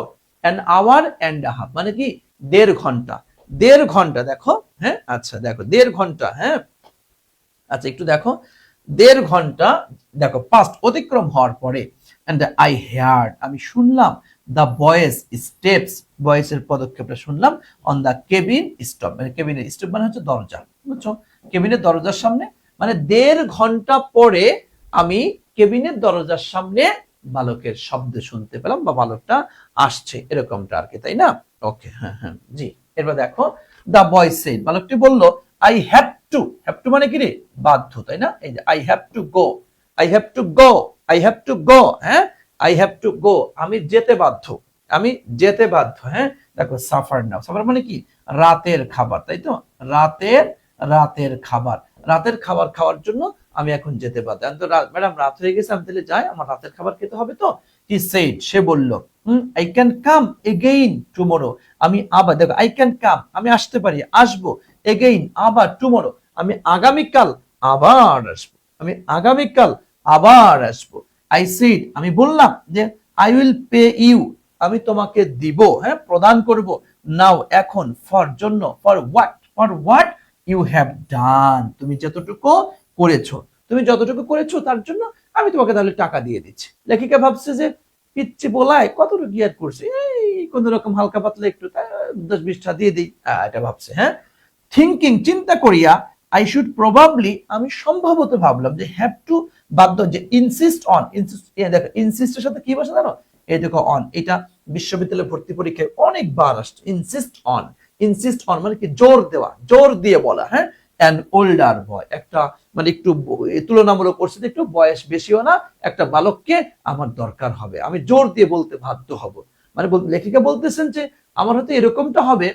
A: an hour and a half মানে কি 1.5 ঘন্টা, 1.5 ঘন্টা, দেখো, হ্যাঁ আচ্ছা দেখো 1.5 ঘন্টা, হ্যাঁ আচ্ছা একটু দেখো, 1.5 ঘন্টা, দেখো পাস্ট অতিক্রম হওয়ার পরে, এন্ড আই হার্ড, আমি শুনলাম, দ্য বয়েস স্টেপস, বয়েসের পদক্ষেপটা শুনলাম, অন দ্য কেবিন স্টপ, মানে কেবিনের স্টপ মানে হচ্ছে দরজা, বুঝছো? কেবিনের দরজার সামনে, মানে 1.5 ঘন্টা পরে আমি কেবিনের দরজার সামনে বালকের শব্দ শুনতে পেলাম, বা বালকটা আসছে, এরকমটা আর কি, তাই না? ওকে, হ্যাঁ হ্যাঁ জি। এরপর দেখো, দ্য বয় সেড, বালকটি বলল, I have two, have to মানে কি রে, বাধ্য, তাই না? এই যে I have to go, I have to go, I have to গো, হ্যাঁ আই হ্যাভ টু গো, আমি যেতে বাধ্য, আমি যেতে বাধ্য। হ্যাঁ, দেখো সাফার নাও, সাফার মানে কি রাতের খাবার, তাই তো? রাতের, রাতের খাবার, রাতের খাবার খাওয়ার জন্য আমি এখন যেতে বাধ্য। ম্যাডাম রাত হয়ে গেছে, আমি তাহলে যাই, আমার রাতের খাবার খেতে হবে তো। হি সেড, সে বলল, I can come again tomorrow, আমি আবার, দেখো আই ক্যান কাম আমি আসতে পারি, আসবো, এগেইন আবার, টুমরো আমি আগামীকাল আবার আসবো, আমি আগামীকাল আবার আসবো। আই সেড, আমি বললাম যে আই উইল পে ইউ, আমি তোমাকে দিব, হ্যাঁ প্রদান করব, নাও এখন, ফর জন্য, for what you have done, তুমি যতটুকু করেছো, তুমি যতটুকু করেছো তার জন্য আমি তোমাকে তাহলে টাকা দিয়ে দিচ্ছি। লেখিকা ভাবছে যে পিচ্ছি বলায় কতটুকু গিয়ার করছে, এই কোন রকম হালকা পাতলা একটু 10-20টা দিয়ে দিই, এটা ভাবছে। হ্যাঁ, থিঙ্কিং চিন্তা করিয়া আই শুড প্রবাবলি আমি সম্ভবত ভাবলাম যে হ্যাভ টু বাধ্য যে ইনসিস্ট অন দেখো ইনসিস্টের সাথে কি বসে জানো এই দেখো অন এটা বিশ্ববিদ্যালয় ভর্তি পরীক্ষায় অনেকবার আসছে ইনসিস্ট অন মানে কি জোর দেওয়া জোর দিয়ে বলা হ্যাঁ অ্যান ওল্ডার বয় একটা মানে একটু তুলনামূলক পরিস্থিতি একটু বয়স বেশিও না একটা বালককে আমার দরকার হবে আমি জোর দিয়ে বলতে বাধ্য হব মানে লেখিকা বলতেছেন যে আমার হয়তো এরকমটা হবে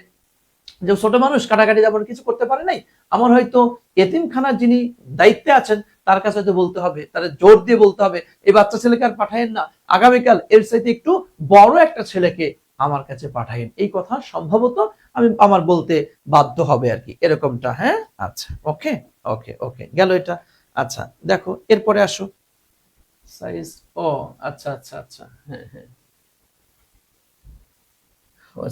A: যে ছোট মানুষ কাটাকাটি যেমন কিছু করতে পারে নাই আমার হয়তো এতিমখানার যিনি দায়িত্বে আছেন তার কাছে হয়তো বলতে হবে তাদের জোর দিয়ে বলতে হবে এই বাচ্চা ছেলেকে আর পাঠায়েন না আগামীকাল এর চাইতে একটু বড় একটা ছেলেকে আমার কাছে পাঠায়েন এই কথা সম্ভবত আমি আমার বলতে বাধ্য হবে আর কি এরকমটা হ্যাঁ আচ্ছা ওকে ওকে ওকে গেল এটা আচ্ছা দেখো এরপরে আসো সাইজ ও আচ্ছা আচ্ছা আচ্ছা হ্যাঁ হ্যাঁ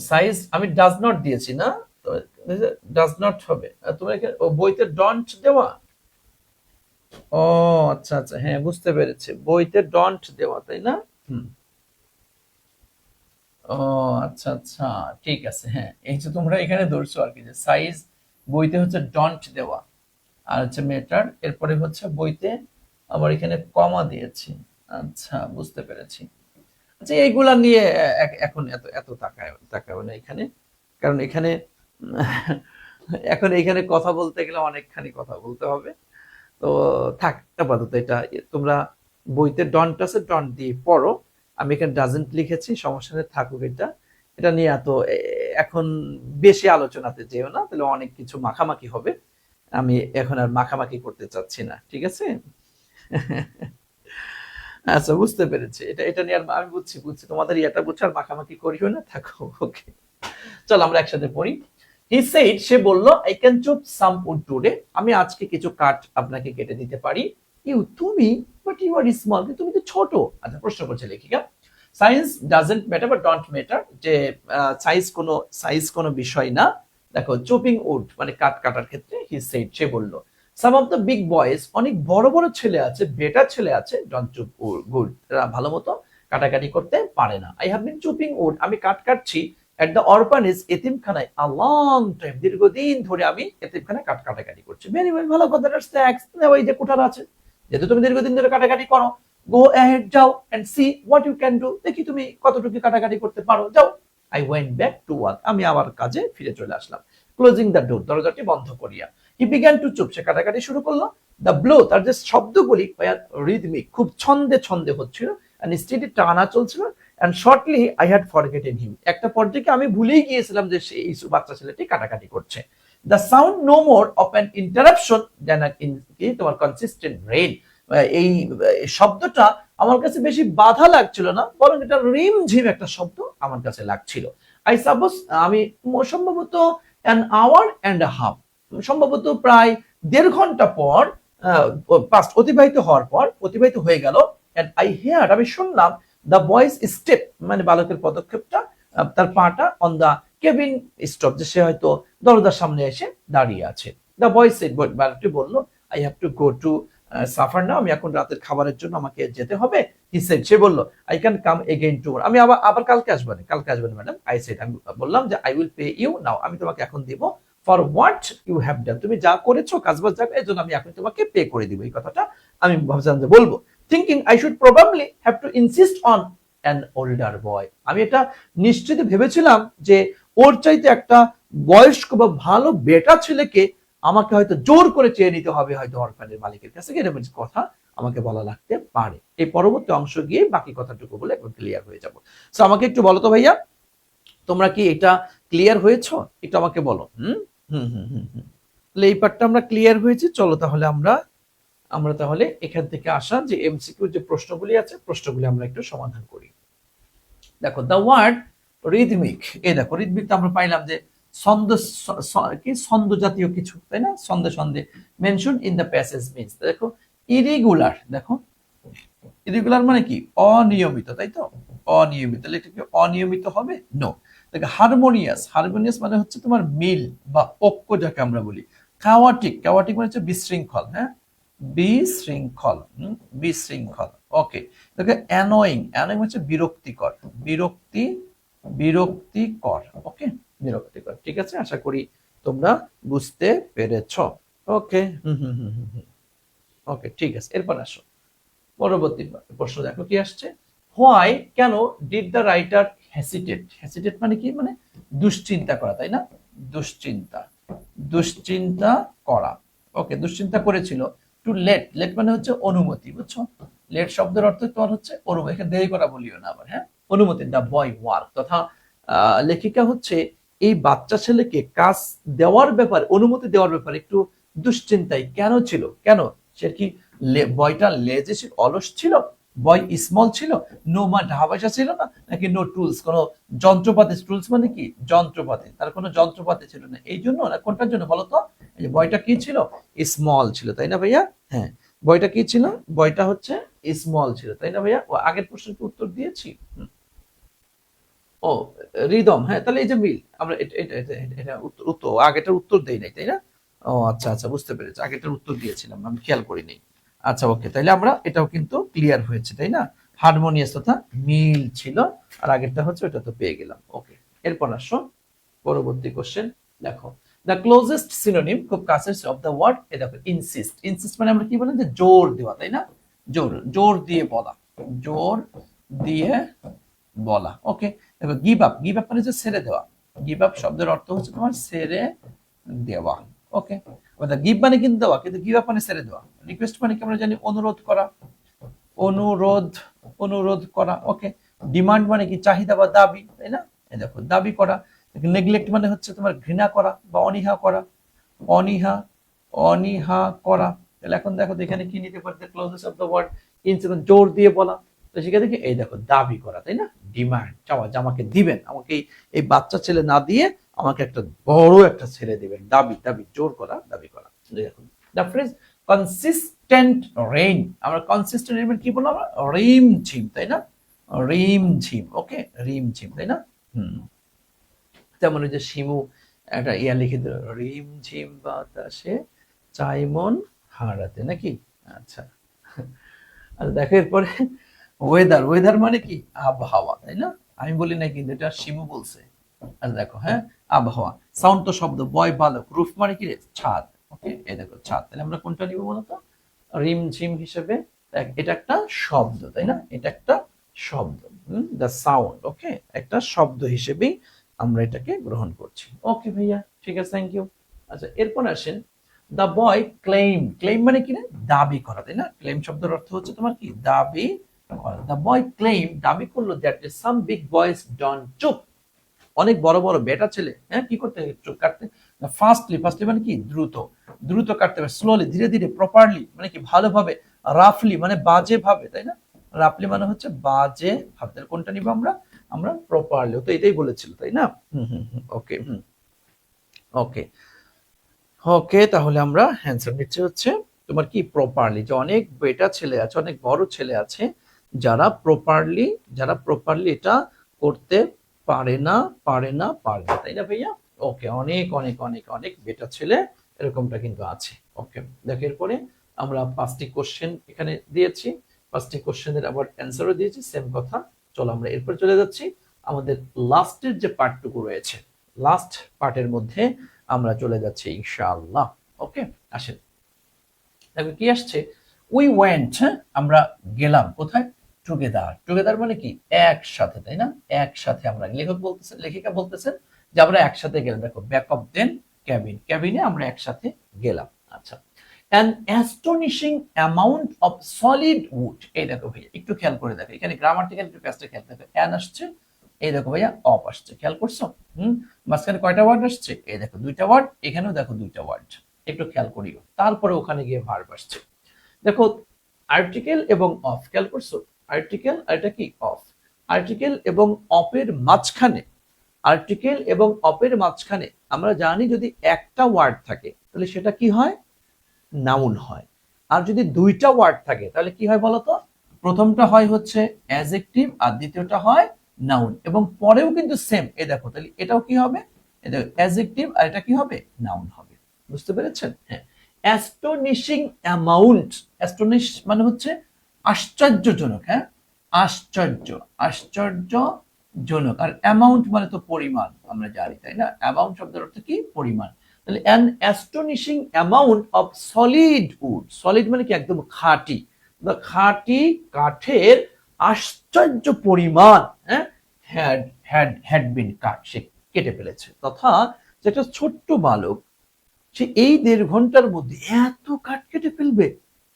A: সাইজ আমি ডাজ নট দিয়েছি না ডাজ নট হবে তোমার এখানে বইতে ডন্ট দেওয়া ও আচ্ছা আচ্ছা হ্যাঁ বুঝতে পেরেছি বইতে ডন্ট দেওয়া তাই না ও আচ্ছা আচ্ছা ঠিক আছে হ্যাঁ এই যে তোমরা এখানে ধরছো আর কি যে সাইজ বইতে হচ্ছে ডন্ট দেওয়া আর হচ্ছে মেটার এরপরে হচ্ছে বইতে আবার এখানে কমা দিয়েছি আচ্ছা বুঝতে পেরেছি আচ্ছা এইগুলা নিয়ে এখন এত এত তাকায় না এখানে কারণ এখানে এখন এখানে কথা বলতে গেলে অনেকখানি কথা বলতে হবে তো থাক আপাতত এটা তোমরা বইতে ডন্ট আছে ডন্ট দিয়ে পড়ো আমি এখানে ডাজেন্ট লিখেছি সমস্যা নেই থাকুক এটা এটা নিয়ে এত এখন বেশি আলোচনাতে যেও না তাহলে অনেক কিছু মাখামাখি হবে আমি এখন আর মাখামাখি করতে চাচ্ছি না ঠিক আছে আচ্ছা বুঝতে পেরেছি এটা এটা নিয়ে আর আমি বুঝছি তোমাদের এটা বুঝছো আর মাখামাখি করিও না থাকো ওকে চল আমরা একসাথে পড়ি হি সেড সে বলল I can chop some would today আমি আজকে কিছু কাঠ আপনাকে কেটে দিতে পারি ইউ তুমি বাট ইউ আর স্মল তুমি তো ছোট আচ্ছা প্রশ্ন করছে লেখিকা সায়েন্স ডাজন্ট ম্যাটার বা ডোন্ট ম্যাটার যে সাইজ কোনো বিষয় না দেখো চপিং উড মানে কাঠ কাটার ক্ষেত্রে হি সেড সে বলল সাম অফ দ্য বিগ বয়েজ অনেক বড় বড় ছেলে আছে বেটার ছেলে আছে ডোন্ট চপ গুড এরা ভালো মতো কাটাকাটি করতে পারে না I have been chopping wood আমি কাঠ কাটছি এট দ্য অরফানেজ এতিমখানায় আ লং টাইম দীর্ঘদিন ধরে আমি এতিমখানায় কাটাকাটি করছি ভেরি ওয়েল ভালো কথাটা স্ন্যাক্স ওই যে কোঠার আছে যেহেতু তুমি দীর্ঘদিন ধরে কাটাকাটি করো গো অ্যাহেড যাও and see what you can do দেখি তুমি কতটুকু কাটাকাটি করতে পারো যাও I went back to work আমি আমার কাজে ফিরে চলে আসলাম ক্লোজিং দ্য ডোর দরজাটি বন্ধ করিয়া হি বিগ্যান টু চুপ সে কাটাকাটি শুরু করলো দ্য ব্লো তার যে শব্দগুলি রিদমিক খুব ছন্দে ছন্দে হচ্ছিল এন্ড স্টেডি টানা চলছিল and shortly I had forgotten him একটা পর্যায়ে আমি ভুলেই গিয়েছিলাম যে এই বাচ্চা ছেলেটি কাটাকাটি করছে the sound no more of an interruption then তোমার কনসিস্টেন্ট রেইন এই শব্দটা আমার কাছে বেশি বাধা লাগছিল না বরং এটা রিমঝিম একটা শব্দ আমার কাছে লাগছিল আই সাপোজ আমি সম্ভবত an hour and a half সম্ভবত প্রায় 1.5 ঘন্টা পর অতিবাহিত হয়ে গেল এন্ড আই হিয়ার আমি শুনলাম দ্য বয়েজ স্টেপ মানে বালকের পদক্ষেপটা তার পাটা অন দা কেবিন স্টপ যে সে হয়তো দরজার সামনে এসে দাঁড়িয়ে আছে দ্য বয়েজ সেড বালকটি বললো I have to go to supper now আমি এখন রাতের খাবারের জন্য আমাকে যেতে হবে হি সেড সে বলল I can come again tomorrow আমি আবার কালকে আসবেন ম্যাডাম আই সেড আমি বললাম যে I will pay you now আমি তোমাকে এখন দিব for what you have done তুমি যা করেছো কাজবাজ যা এর জন্য আমি এখন তোমাকে পে করে দিব এই কথাটা আমি ভাবছিলাম যে বলবো thinking I should probably have to insist on an older boy আমি এটা নিশ্চিত ভেবেছিলাম যে ওর চাইতে একটা বয়স্ক বা ভালো বেটা ছেলেকে আমাকে হয়তো জোর করে চেয়ে নিতে হবে হয়তো অরফানের মালিকের কাছে এরকম কথা আমাকে বলা লাগতে পারে এই পরবর্তী অংশ গিয়ে বাকি কথাটুকু বলে একবার ক্লিয়ার হয়ে যাব সো আমাকে একটু বলো তো ভাইয়া তোমরা কি এটা ক্লিয়ার হয়েছো একটু আমাকে বলো এই পার্টটা আমরা ক্লিয়ার হয়েছি চলো তাহলে আমরা তাহলে এখান থেকে আসা যে এমসিকিউ যে প্রশ্নগুলি আছে প্রশ্নগুলি আমরা একটু সমাধান করি দেখো দ্য ওয়ার্ড রিদমিক এই দেখো রিদমিক আমরা পাইলাম যে ছন্দ জাতীয় কিছু তাই না ছন্দে mention in the passage means দেখো ইরেগুলার দেখো ইরেগুলার মানে কি অনিয়মিত তাই তো অনিয়মিত এটা কি অনিয়মিত হবে নো দেখো হারমোনিয়াস মানে হচ্ছে তোমার মিল বা ঐক্য যাকে আমরা বলি কাওয়াটিক মানে হচ্ছে বিশৃঙ্খল হ্যাঁ বিশৃঙ্খল ওকে দেখো অ্যানোয়িং হচ্ছে বিরক্তিকর ওকে বিরক্তিকর ঠিক আছে আশা করি তোমরা বুঝতে পেরেছ? ওকে, ওকে, ঠিক আছে। এরপর আসো পরবর্তী প্রশ্ন, দেখো কি আসছে। হোয়াই, কেন did the writer hesitate? Hesitate মানে কি, মানে দুশ্চিন্তা করা, তাই না? দুশ্চিন্তা, দুশ্চিন্তা করা। ওকে, দুশ্চিন্তা করেছিল। টু লেট, লেট মানে হচ্ছে অনুমতি, বুঝছো? লেট শব্দের অর্থ তোমার হচ্ছে অনুমতি, এখানে দেরি করা বলিও না আবার, হ্যাঁ, অনুমতি। দ্য বয় ওয়ার্ক, তথা লেখিকা হচ্ছে এই বাচ্চা ছেলেকে কাজ দেওয়ার ব্যাপারে, অনুমতি দেওয়ার ব্যাপারে একটু দুশ্চিন্তায় কেন ছিল? কেন? সে কি বয়টা লেজে ছিল, অলস ছিল? বয় স্মল ছিল? নো মা ঢাবাসা ছিল না? নাকি নো টুলস, কোনো যন্ত্রপাতি, টুলস মানে কি যন্ত্রপাতি, তার কোনো যন্ত্রপাতি ছিল না, এই জন্য না কোনটার জন্য বলতো? এই যে বয়টা কি ছিল, স্মল ছিল, তাই না ভাইয়া? হ্যাঁ, বয়টা কি ছিল? বয়টা হচ্ছে স্মল ছিল, তাই না ভাইয়া? ও আগের প্রশ্নের উত্তর দিয়েছি। ও, রিদম, হ্যাঁ, তাহলে এই যে মিল, আমরা এটা উত্তর আগেটার উত্তর দেই নাই, তাই না? ও আচ্ছা আচ্ছা, বুঝতে পেরেছি, আগেটার উত্তর দিয়েছিলাম, আমি খেয়াল করিনি। আচ্ছা, ওকে, তাহলে আমরা এটাও কিন্তু ক্লিয়ার হয়েছে, তাই না? হারমোনিয়াস তথা মিল ছিল, আর আগেরটা হচ্ছে ওটা তো পেয়ে গেলাম। ওকে, এরপর আসো পরবর্তী কোশ্চেন। দেখো, দ্য ক্লোজেস্ট সিনোনিম, খুব কাছের অফ দ্য ওয়ার্ড, এ দেখো ইনসিস্ট। ইনসিস্ট মানে আমরা কি বলি, যে জোর দেওয়া, তাই না? জোর, জোর দিয়ে বলা, জোর দিয়ে বলা। ওকে, দেখো গিভ আপ, গিভ আপ মানে হচ্ছে ছেড়ে দেওয়া। গিভ আপ শব্দের অর্থ হচ্ছে তোমার ছেড়ে দেওয়া। ওকে, গিভ মানে কিন্তু দেওয়া, কিন্তু গিভ আপ মানে ছেড়ে দেওয়া। রিকোয়েস্ট মানে কি আমরা জানি অনুরোধ করা, অনুরোধ, অনুরোধ করা। ওকে, ডিমান্ড মানে কি চাহিদা বা দাবি, তাই না? এই দেখো দাবি করা। নেগলেক্ট মানে হচ্ছে তোমার ঘৃণা করা বা অনীহা করা, অনীহা, অনীহা করা। তাহলে এখন দেখো এখানে কি নিতে পারে, closes of the word incident, জোর দিয়ে বলা। তো সেখানে দেখি এই দেখো দাবি করা, তাই না? ডিমান্ড, চাওয়া, যে আমাকে দিবেন, আমাকে এই বাচ্চা ছেলে না দিয়ে আমাকে একটা বড় একটা ছেলে দিবেন, দাবি, দাবি, জোর করা, দাবি করা। দেখুন দ্য ফ্রেজ কনসিস্টেন্ট রেইন, আমরা কনসিস্টেন্ট রেইন কি বললাম আমরা? রিম ঝিম, তাই না? রিম ঝিম। ওকে, রিম ঝিম, তাই না? তেমন ওই যে শিমু একটা ইয়া লিখে দিল, রিম ঝিম বাতাসে চাই মন হারাতে, নাকি? আচ্ছা, আর দেখো এরপরে ওয়েদার, ওয়েদার মানে কি আবহাওয়া, তাই না? আমি বলি না, কিন্তু এটা শিমু বলছে। আর দেখো, হ্যাঁ, আবহাওয়া। সাউন্ড তো শব্দ, বয় বালক, রুফ মানে কি রে, ছাদ। ওকে, এই দেখো ছাদ, তাহলে আমরা কোনটা নিব বলতো? রিম ঝিম হিসেবে। এটা একটা শব্দ, তাই না? এটা একটা শব্দ, দ্য সাউন্ড। ওকে, একটা শব্দ হিসেবেই আমরা এটাকে গ্রহণ করছি। ওকে ভাইয়া, ঠিক আছে, থ্যাংক ইউ। আচ্ছা, এরপর আসেন, দ্য বয় ক্লেম, ক্লেম মানে কি না, দাবি করা, তাই না? ক্লেম শব্দের অর্থ হচ্ছে তোমার কি দাবি করা। দ্য বয় ক্লেম, দাবি করলো, দ্যাট সাম বিগ বয়েজ ডন চুপ, অনেক বড় বড় বেটা ছেলে, হ্যাঁ, কি করতে চুপ কাটতে, ফাস্টলি, ফাস্টলি মানে কি দ্রুত, দ্রুত কাটতে হবে, স্লোলি ধীরে ধীরে, প্রপারলি মানে কি ভালোভাবে, রাফলি মানে বাজে ভাবে, তাই না? রাফলি মানে হচ্ছে বাজে ভাবে, তাহলে কোনটা নিব আমরা? আমরা প্রপারলি, তো এটাই বলেছিল, তাই না? ওকে, ওকে, ওকে, তাহলে আমরা অ্যান্সার নিচ্ছে হচ্ছে তোমার কি প্রপারলি, যে অনেক বেটা ছেলে আছে, অনেক বড় ছেলে আছে যারা প্রপারলি, যারা প্রপারলি এটা করতে পারে না, পারে না, পারে না, তাই না ভাইয়া? ওকে, অনেক অনেক অনেক অনেক বেটা ছেলে এরকমটা কিন্তু আছে। ওকে, দেখো এরপরে আমরা 5টি কোশ্চেন এখানে দিয়েছি, 5টি কোশ্চেনের আবার অ্যান্সারও দিয়েছি, সেম কথা। চলো আমরা এরপর চলে যাচ্ছি আমাদের লাস্টের যে পার্টটুকু রয়েছে, লাস্ট পার্টের মধ্যে আমরা চলে যাচ্ছি ইনশাআল্লাহ। ওকে, আসেন, দেখো কি আসছে। উই ওয়েন্ট, আমরা গেলাম কোথায়? টুগেদার, টুগেদার মানে কি একসাথে, তাই না? একসাথে আমরা, লেখক বলতেছেন, লেখিকা বলতেছেন যে আমরা একসাথে গেলাম। দেখো ব্যাক অফ দেন ক্যাবিন, ক্যাবিনে আমরা একসাথে গেলাম। আচ্ছা, an astonishing amount of solid wood, এই দেখো ভাইয়া একটু খেয়াল করে দেখো, এখানে গ্রামাটিক্যাল একটু প্যাসটা খেয়াল দেখো, অ্যান আসছে, এই দেখো ভাইয়া অফ আসছে, খেয়াল করছো? মাঝখানে কয়টা ওয়ার্ড আসছে? এই দেখো দুইটা ওয়ার্ড, এখানেও দেখো দুইটা ওয়ার্ড, একটু খেয়াল করিও। তারপরে ওখানে গিয়ে ভার্ব আসছে, দেখো আর্টিকেল এবং অফ, খেয়াল করছো? আর্টিকেল আর এটা কি অফ, আর্টিকেল এবং অফের মাঝখানে, আর্টিকেল এবং অফের মাঝখানে আমরা জানি যদি একটা ওয়ার্ড থাকে তাহলে সেটা কি হয়? নাউন হয়। আর যদি দুইটা ওয়ার্ড থাকে তাহলে কি হয় বলতো? প্রথমটা হয় হচ্ছে অ্যাডজেক্টিভ আর দ্বিতীয়টা হয় নাউন, এবং পরেও কিন্তু সেম। এই দেখো তাহলে এটাও কি হবে? এটা অ্যাডজেক্টিভ আর এটা কি হবে? নাউন হবে। বুঝতে পেরেছেন? হ্যাঁ, অ্যাস্টোনিশিং অ্যামাউন্ট, অ্যাস্টোনিশ মানে হচ্ছে আশ্চর্যজনক, হ্যাঁ, আশ্চর্য, আশ্চর্যজনক। আর অ্যামাউন্ট মানে তো পরিমাণ, আমরা জানি, তাই না? অ্যামাউন্ট শব্দের অর্থ কি পরিমাণ। তাহলে an অ্যাস্টোনিশিং amount of solid would, solid মানে কি একদম খাঁটি, খাঁটি কাঠের আশ্চর্য পরিমাণ, হ্যাঁ, হ্যাড বিন কাট, সে কেটে ফেলেছে। তথা যে একটা ছোট্ট বালক সে এই 1.5 ঘন্টার মধ্যে এত কাঠ কেটে ফেলবে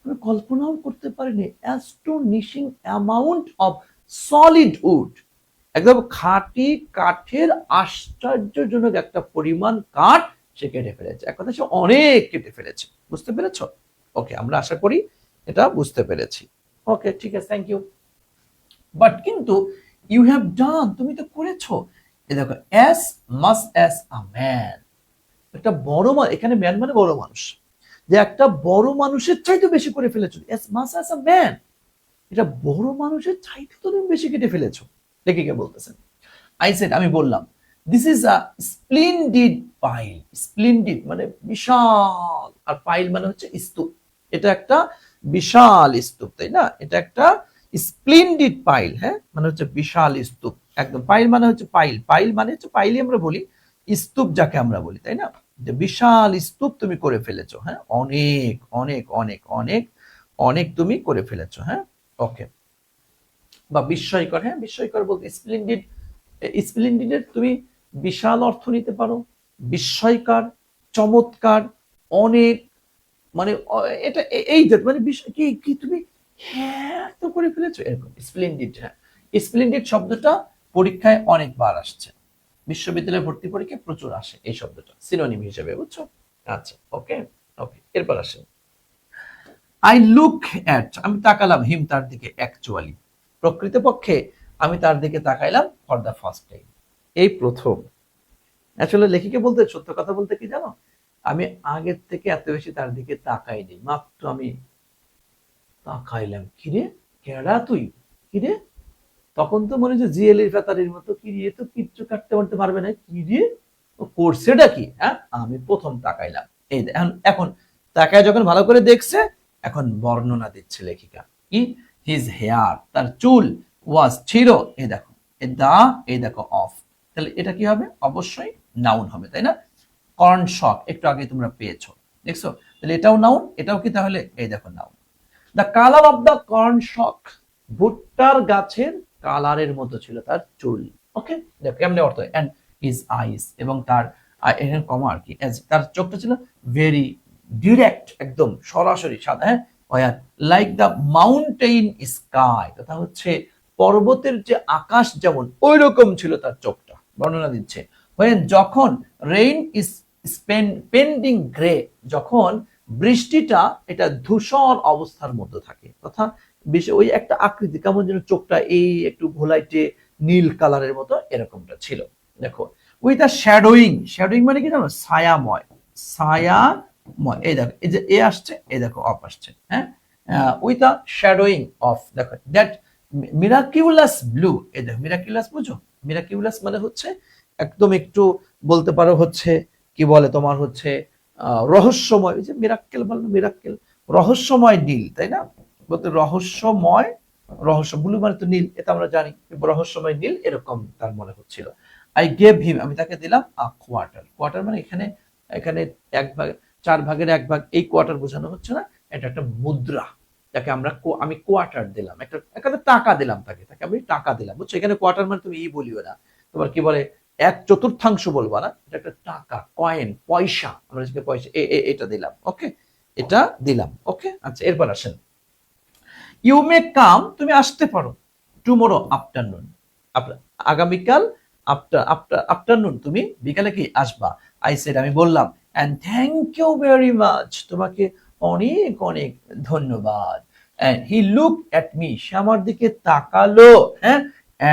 A: আমি কল্পনাও করতে পারিনি। অ্যাস্টোনিশিং অ্যামাউন্ট অফ সলিড উড, একদম খাঁটি কাঠের আশ্চর্যজনক একটা পরিমাণ কাঠ সে কেটে ফেলেছে। এক কথা সে অনেক কেটে ফেলেছে। বুঝতে পেরেছো? ওকে, আমরা আশা করি এটা বুঝতে পেরেছি। ওকে, ঠিক আছে, থ্যাংক ইউ। বাট কিন্তু ইউ হ্যাভ ডান, তুমি তো করেছো। এই দেখো, as much as a man, একটা বড় এখানে ম্যান মানে বড় মানুষ, যে একটা বড় মানুষের চাইতে বেশি করে ফেলেছো। As much as a man, এটা বড় মানুষের চাইতে তো তুমি বেশি কেটে ফেলেছো। দেখে কে বলতেছেন? আই সেড, আমি বললাম, this is a splendid pile. Splendid মানে বিশাল, আর পাইল মানে হচ্ছে স্তূপ। এটা একটা বিশাল স্তূপ, তাই না? এটা একটা স্প্লেন্ডিড পাইল, হ্যাঁ, মানে হচ্ছে বিশাল স্তূপ। একদম পাইল মানে হচ্ছে পাইল, পাইল মানে হচ্ছে পাইলই আমরা বলি, স্তূপ যাকে আমরা বলি, তাই না? যে বিশাল স্তূপ তুমি করে ফেলেছো, হ্যাঁ, অনেক অনেক অনেক অনেক অনেক তুমি করে ফেলেছো, হ্যাঁ। ওকে, বা বিস্ময়কর, হ্যাঁ, বিস্ময়কর বলতে স্প্লেন্ডিড, স্প্লেন্ডিডের তুমি বিশাল অর্থ নিতে পারো, বিস্ময়কর, চমৎকার, অনেক, মানে এটা এই মানে বিষয় কি কি তুমি হ্যাঁ তো করে ফেলেছো এরকম স্প্লেন্ডিড। হ্যাঁ, স্প্লেন্ডিড শব্দটা পরীক্ষায় অনেকবার আসছে, বিশ্ববিদ্যালয়ে ভর্তি পরীক্ষায় প্রচুর আসে এই শব্দটা সিনোনিম হিসেবে, বুঝছো? আচ্ছা, ওকে ওকে, এরপর আসেন। আই লুক অ্যাট, আমি তাকালাম, হিম তার দিকে, অ্যাকচুয়ালি প্রকৃতপক্ষে আমি তার দিকে তাকাইলাম, ফর দ্য ফার্স্ট টাইম, এই প্রথম। আসলে লেখিকা বলতে, সত্য কথা বলতে কি জানো, আমি আগের থেকে এত বেশি তার দিকে তাকাইনি, মাত্র আমি তাকাইলাম, কিরে কেডা তুই, কিরে, তখন তো মনে হচ্ছে জিএলের ফেতারির মতো, কিরে তো কিচ্ছু কাটতে মারতে পারবে না, কিরে ও করছেটা কি, হ্যাঁ, আমি প্রথম তাকাইলাম। এই এখন এখন তাকায় যখন ভালো করে দেখছে, এখন বর্ণনা দিচ্ছে লেখিকা কি, হিজ হেয়ার, তার চুল, ওয়াজ ছিল, এই দেখো, এই দেখো অফ, তাহলে এটা কি হবে? অবশ্যই নাউন হবে, তাই না? কর্ন শক একটু আগে তোমরা পেয়েছো, দেখছো? তাহলে এটাও নাউন, এটাও কি তাহলে? এই দেখো noun. The colour of the corn shock, ভুট্টার গাছের কালারের মতো ছিল তার চুল। ওকে, দেখো কেমনে অর্থ। এন্ড হিজ আইস, এবং তার এখানে কমা আর কি, তার চোখটা ছিল ভেরি ডিরেক্ট, একদম সরাসরি সাদা, হ্যাঁ, were like the mountain sky, তথা হচ্ছে পর্বতের যে আকাশ যেমন ওই রকম ছিল তার চোখটা। বর্ণনা দিচ্ছে, when যখন রেইন ইজ পেন্ডিং গ্রে, যখন বৃষ্টিটা এটা ধূসর অবস্থার মধ্যে থাকে, তথা ওই একটা আকৃতি কেমন যেন চোখটা এই একটু ঘোলাইটে নীল কালারের মতো এরকমটা ছিল। দেখো, উইথ আ শ্যাডোয়িং, শ্যাডোয়িং মানে কি জানো? ছায়াময়, ছায়াময়। এই দেখো, এই যে এ আসছে, এই দেখো অফ আসছে, হ্যাঁ, উইথ আ শ্যাডোয়িং অফ, দেখো দ্যাট মিরাকিউলাস ব্লু, এই দেখো মিরাকিউলাস, বুঝো? মিরাকিউলাস মানে হচ্ছে একদম একটু বলতে পারো হচ্ছে কি বলে তোমার হচ্ছে রহস্যময়, ওই যে মিরাক্কেল বলে, মিরাক্কেল, রহস্যময় নীল, তাই না? বলতে রহস্যময়, রহস্য, ব্লু মানে তো নীল, এটা আমরা জানি, রহস্যময় নীল এরকম তার মনে হচ্ছিল। আই গেভ হিম, আমি তাকে দিলাম আ কোয়ার্টার, কোয়ার্টার মানে এখানে এখানে 1/4, 4/1 ভাগ, এই কোয়ার্টার বোঝানো হচ্ছে না, এটা একটা মুদ্রা, যাকে আমরা আমি কোয়ার্টার দিলাম, একটা টাকা দিলাম তাকে, আমি টাকা দিলাম, বুঝছো? এখানে কোয়ার্টার মানে তুমি বলিও না, তোমার কি বলে 1/4 বলবা না, এটা একটা টাকা, কয়েন, পয়সা, আমরা যেটা পয়সা, এটা দিলাম। ওকে, এটা দিলাম। ওকে, আচ্ছা, এরপর আসেন। ইউ মে কাম, তুমি আসতে পারো, টুমোরো আফটারনুন, আগামীকাল আফটারনুন, তুমি বিকালে কি আসবা। আই সেড, আমি বললাম, and thank you very much, তোমাকে অনেক অনেক ধন্যবাদ। And he look at me, সে আমার দিকে তাকালো, হ্যাঁ,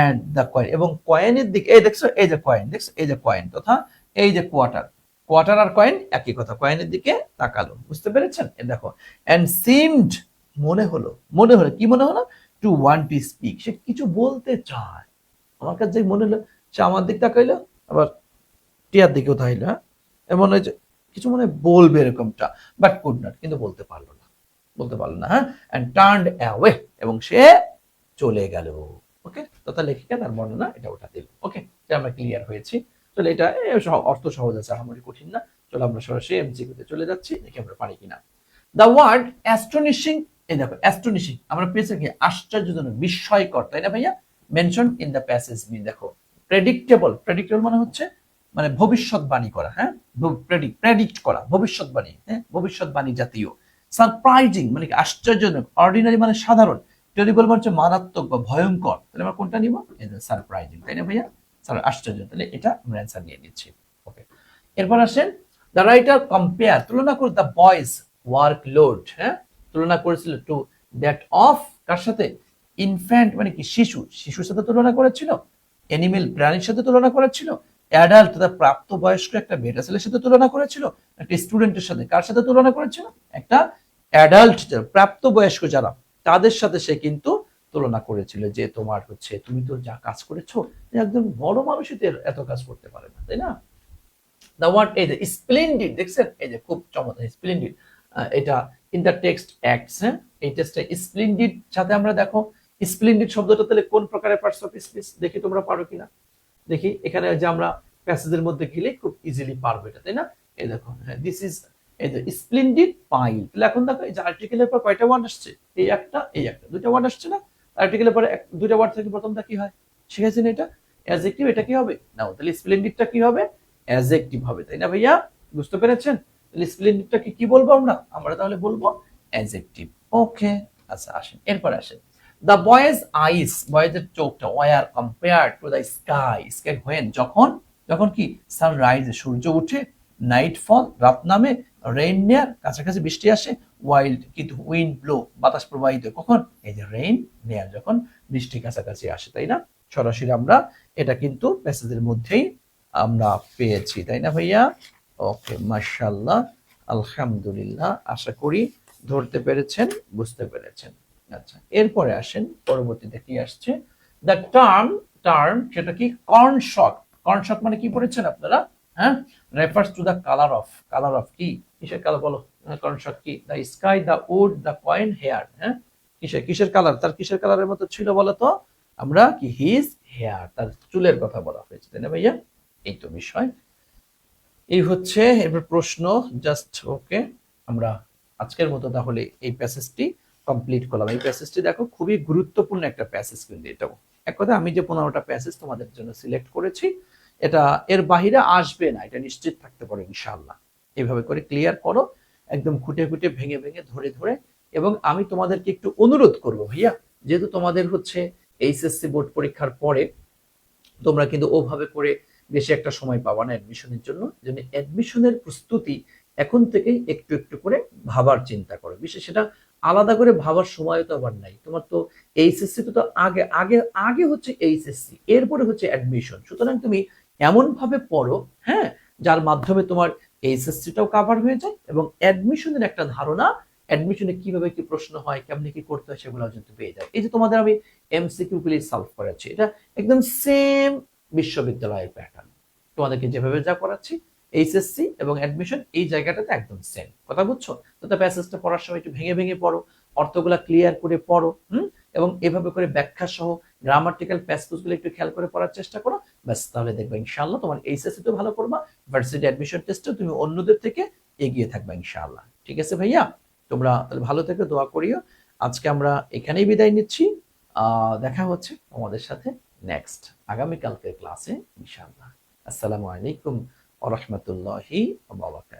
A: এন্ড দ্য কয়েন, এবং কয়েনের দিকে, এই দেখছো, এই যে কয়েন, দেখছো, এই যে কয়েন তথা এই যে কোয়ার্টার, কোয়ার্টার আর কয়েন একই কথা, কয়েনের দিকে তাকালো, বুঝতে পেরেছেন? এ দেখো, এন্ড সিমড, মনে হলো, মনে হলো কি, মনে হলো টু ওয়ান্ট টু স্পিক, সে কিছু বলতে চায়। আমার কাছে মনে হলো সে আমার দিক তাকাইলো, আবার টিয়ার দিকেও তাইলো, হ্যাঁ, এমন হয় যে কিছু মনে বলবে এরকমটা, বাট কুড নট, কিন্তু বলতে পারলো না, বলতে পারলো না, হ্যাঁ, এন্ড টার্নড অ্যাওয়ে, এবং সে চলে গেল। ওকে, তথা লেখিকা তার বর্ণনা এটা ওটা দিল। ওকে, আমরা ক্লিয়ার হয়েছি। চলে, এটা অর্থ সহজ আছে, আমারই কঠিন না, চলো আমরা সরাসরি এমসিকিউ তে চলে যাচ্ছি, দেখি আমরা পারি কিনা। দ্য ওয়ার্ড অ্যাস্টনিশিং, এই দেখো অ্যাস্টনিশিং আমরা পেয়েছি কি আশ্চর্যজনক, বিস্ময়কর, তাই না ভাইয়া? মেনশন ইন দ্য প্যাসেজ মিন, দেখো প্রেডিক্টেবল, প্রেডিক্টেবল মানে হচ্ছে মানে ভবিষ্যৎবাণী করা, হ্যাঁ প্রেডিক্ট করা, ভবিষ্যৎবাণী, হ্যাঁ ভবিষ্যৎবাণী জাতীয়। সারপ্রাইজিং মানে কি আশ্চর্যজনক, অর্ডিনারি মানে সাধারণ, টেরিবল মানে হচ্ছে মারাত্মক বা ভয়ঙ্কর, তাহলে আমরা কোনটা নিব? এই যে সারপ্রাইজিং, তাই না ভাইয়া? আশ্চর্য, তাহলে এটা আমরা অ্যান্সার নিয়ে নিচ্ছি। ওকে, এরপর আসেন দ্য রাইটার কম্পেয়ার, তুলনা করে দ্য বয়েজ ওয়ার্কলোড, হ্যাঁ তুলনা করেছিল টু দ্যাট অফ, কার সাথে? ইনফ্যান্ট মানে কি শিশু, শিশুর সাথে তুলনা করেছিল, অ্যানিমেল প্রাণীর সাথে তুলনা করেছিল, অ্যাডাল্ট তথা প্রাপ্ত বয়স্ক একটা বেটা ছেলের সাথে তুলনা করেছিল, একটা স্টুডেন্টের সাথে, কার সাথে তুলনা করেছিল? একটা অ্যাডাল্ট, প্রাপ্ত বয়স্ক যারা তাদের সাথে সে কিন্তু তুলনা করেছিল, যে তোমার হচ্ছে তুমি তো যা কাজ করেছো একদম বড় মানুষই তো এত কাজ করতে পারে না, তাই না? দ্য ওয়ার্ড এই যে স্প্লেন্ডিড, দেখছেন এই যে খুব চমৎকার স্প্লেন্ডিড, এটা ইন দ্য টেক্সট অ্যাক্টস, হ্যাঁ এই টেক্সটে স্প্লেন্ডিড সাথে আমরা দেখো স্প্লেন্ডিড শব্দটা তাহলে কোন প্রকারের পার্টস অফ স্পিচ, দেখি তোমরা পারো কিনা। দেখি এখানে যে আমরা প্যাসেজের মধ্যে গেলে খুব ইজিলি পারবো এটা, তাই না? এই দেখো হ্যাঁ দিস ইজ এই যে স্প্লেন্ডিড পাইল, তাহলে এখন দেখো এই যে আর্টিকেলের পর কয়টা ওয়ার্ড আসছে? এই একটা দুইটা ওয়ার্ড আসছে না? আর্টিকেলের পরে দুইটা ওয়ার্ড থেকে প্রথমটা কি হয় শিখেছেন? এটা অ্যাডজেক্টিভ, এটা কি হবে না? তাহলে স্প্লেন্ডিডটা কি হবে? অ্যাডজেক্টিভ হবে, তাই না ভাইয়া? বুঝতে পেরেছেন? তাহলে স্প্লেন্ডিডটাকে কি বলবো আমরা? আমরা তাহলে বলবো অ্যাডজেক্টিভ। ওকে, আচ্ছা আসেন এরপর আসেন। দ্য বয়েজ আইস, বয়েজের চোখটা, were compare to the sky, sky when যখন, যখন কি সানরাইজ সূর্য উঠে, নাইট ফল রাত নামে, রেইন নেয়ার কাছাকাছি বৃষ্টি আসে, ওয়াইল্ড কিন্তু উইন্ড ব্লো বাতাস প্রবাহিত, কখন? এই যে রেইন নেয়ার যখন বৃষ্টি কাছাকাছি আসে, তাই না? সরাসরি আমরা এটা কিন্তু প্যাসেজের মধ্যেই আমরা পেয়েছি, তাই না ভাইয়া? ওকে মাশাআল্লাহ, আলহামদুলিল্লাহ, আশা করি ধরতে পেরেছেন, বুঝতে পেরেছেন। আচ্ছা এরপরে আসেন পরবর্তীতে কি আসছে। দ্য টার্ম, টার্ম সেটা কি? কর্ন শক, কর্ন শক মানে কি পড়েছেন আপনারা? হ্যাঁ refers to the colour of, colour of কি কিসের কালার বলো? কর্ন শক কি? The sky, the wood, the coin, hair, হ্যাঁ কিসের কিসের কালার? তার কিসের কালারের মতো ছিল বলো তো? আমরা কি হিজ হেয়ার, তার চুলের কথা বলা হয়েছে, তাই না ভাইয়া? এই তো বিষয়, এই হচ্ছে এবার প্রশ্ন জাস্ট। ওকে, আমরা আজকের মতো তাহলে এই প্যাসেজটি কমপ্লিট করলাম। এই প্যাসেজটি দেখো খুবই গুরুত্বপূর্ণ একটা প্যাসেজ, কিন্তু এটাও এক কথা আমি যে 15টা প্যাসেজ তোমাদের জন্য সিলেক্ট করেছি এটা এর বাহিরে আসবে না, এটা নিশ্চিত থাকতে পারো ইনশাআল্লাহ। এইভাবে করে ক্লিয়ার করো, একদম খুঁটে খুঁটে ভেঙে ভেঙে ধরে ধরে। এবং আমি তোমাদেরকে একটু অনুরোধ করব ভাইয়া, যেহেতু তোমাদের হচ্ছে এইচএসসি বোর্ড পরীক্ষার পরে তোমরা কিন্তু ওভাবে করে বেশি একটা সময় পাবা না অ্যাডমিশনের জন্য, অ্যাডমিশনের প্রস্তুতি এখন থেকেই একটু একটু করে ভাবার চিন্তা করো। বিশেষ সেটা আলাদা করে ভাবার সময় তো আবার নাই, তোমার তো এইচএসসি তো আগে আগে আগে হচ্ছে এইচএসসি, এরপরে হচ্ছে অ্যাডমিশন। সুতরাং তুমি এমন ভাবে পড়ো, হ্যাঁ যার মাধ্যমে তোমার এইচএসসিটাও কভার হয়ে যায় এবং অ্যাডমিশনের একটা ধারণা, অ্যাডমিশনে কিভাবে কি প্রশ্ন হয়, কেমনে কি করতে হয় সেগুলো কিন্তু পেয়ে যায়। এই যে তোমাদের আমি এমসিকিউ গুলি সলভ করাচ্ছি, এটা একদম সেম বিশ্ববিদ্যালয়ের প্যাটার্ন, তোমাদেরকে যেভাবে যা করাচ্ছি এইচএসসি এবং অ্যাডমিশন এই জায়গাটাতে একদম সেম, কথা বুঝছো? তো প্যাসেজটা পড়ার সময় একটু ভেঙে ভেঙে পড়ো, অর্থগুলা ক্লিয়ার করে পড়ো, এবং এভাবে করে ব্যাখ্যা সহ গ্রামাটিক্যাল প্যাসেজগুলো একটু খেয়াল করে পড়ার চেষ্টা করো। ব্যাস তাহলে দেখবে ইনশাআল্লাহ তোমার এইচএসসি তো ভালো করবা, ভার্সিটি অ্যাডমিশন টেস্টে তুমি অন্যদের থেকে এগিয়ে থাকবা ইনশাআল্লাহ। ঠিক আছে ভাইয়া, তোমরা তাহলে ভালো থেকে দোয়া করিও। আজকে আমরা এখানেই বিদায় নিচ্ছি, দেখা হচ্ছে তোমাদের সাথে নেক্সট আগামীকালকের ক্লাসে ইনশাআল্লাহ। আসসালামু আলাইকুম ওয়া রাহমাতুল্লাহি ওয়া বারাকাতুহু।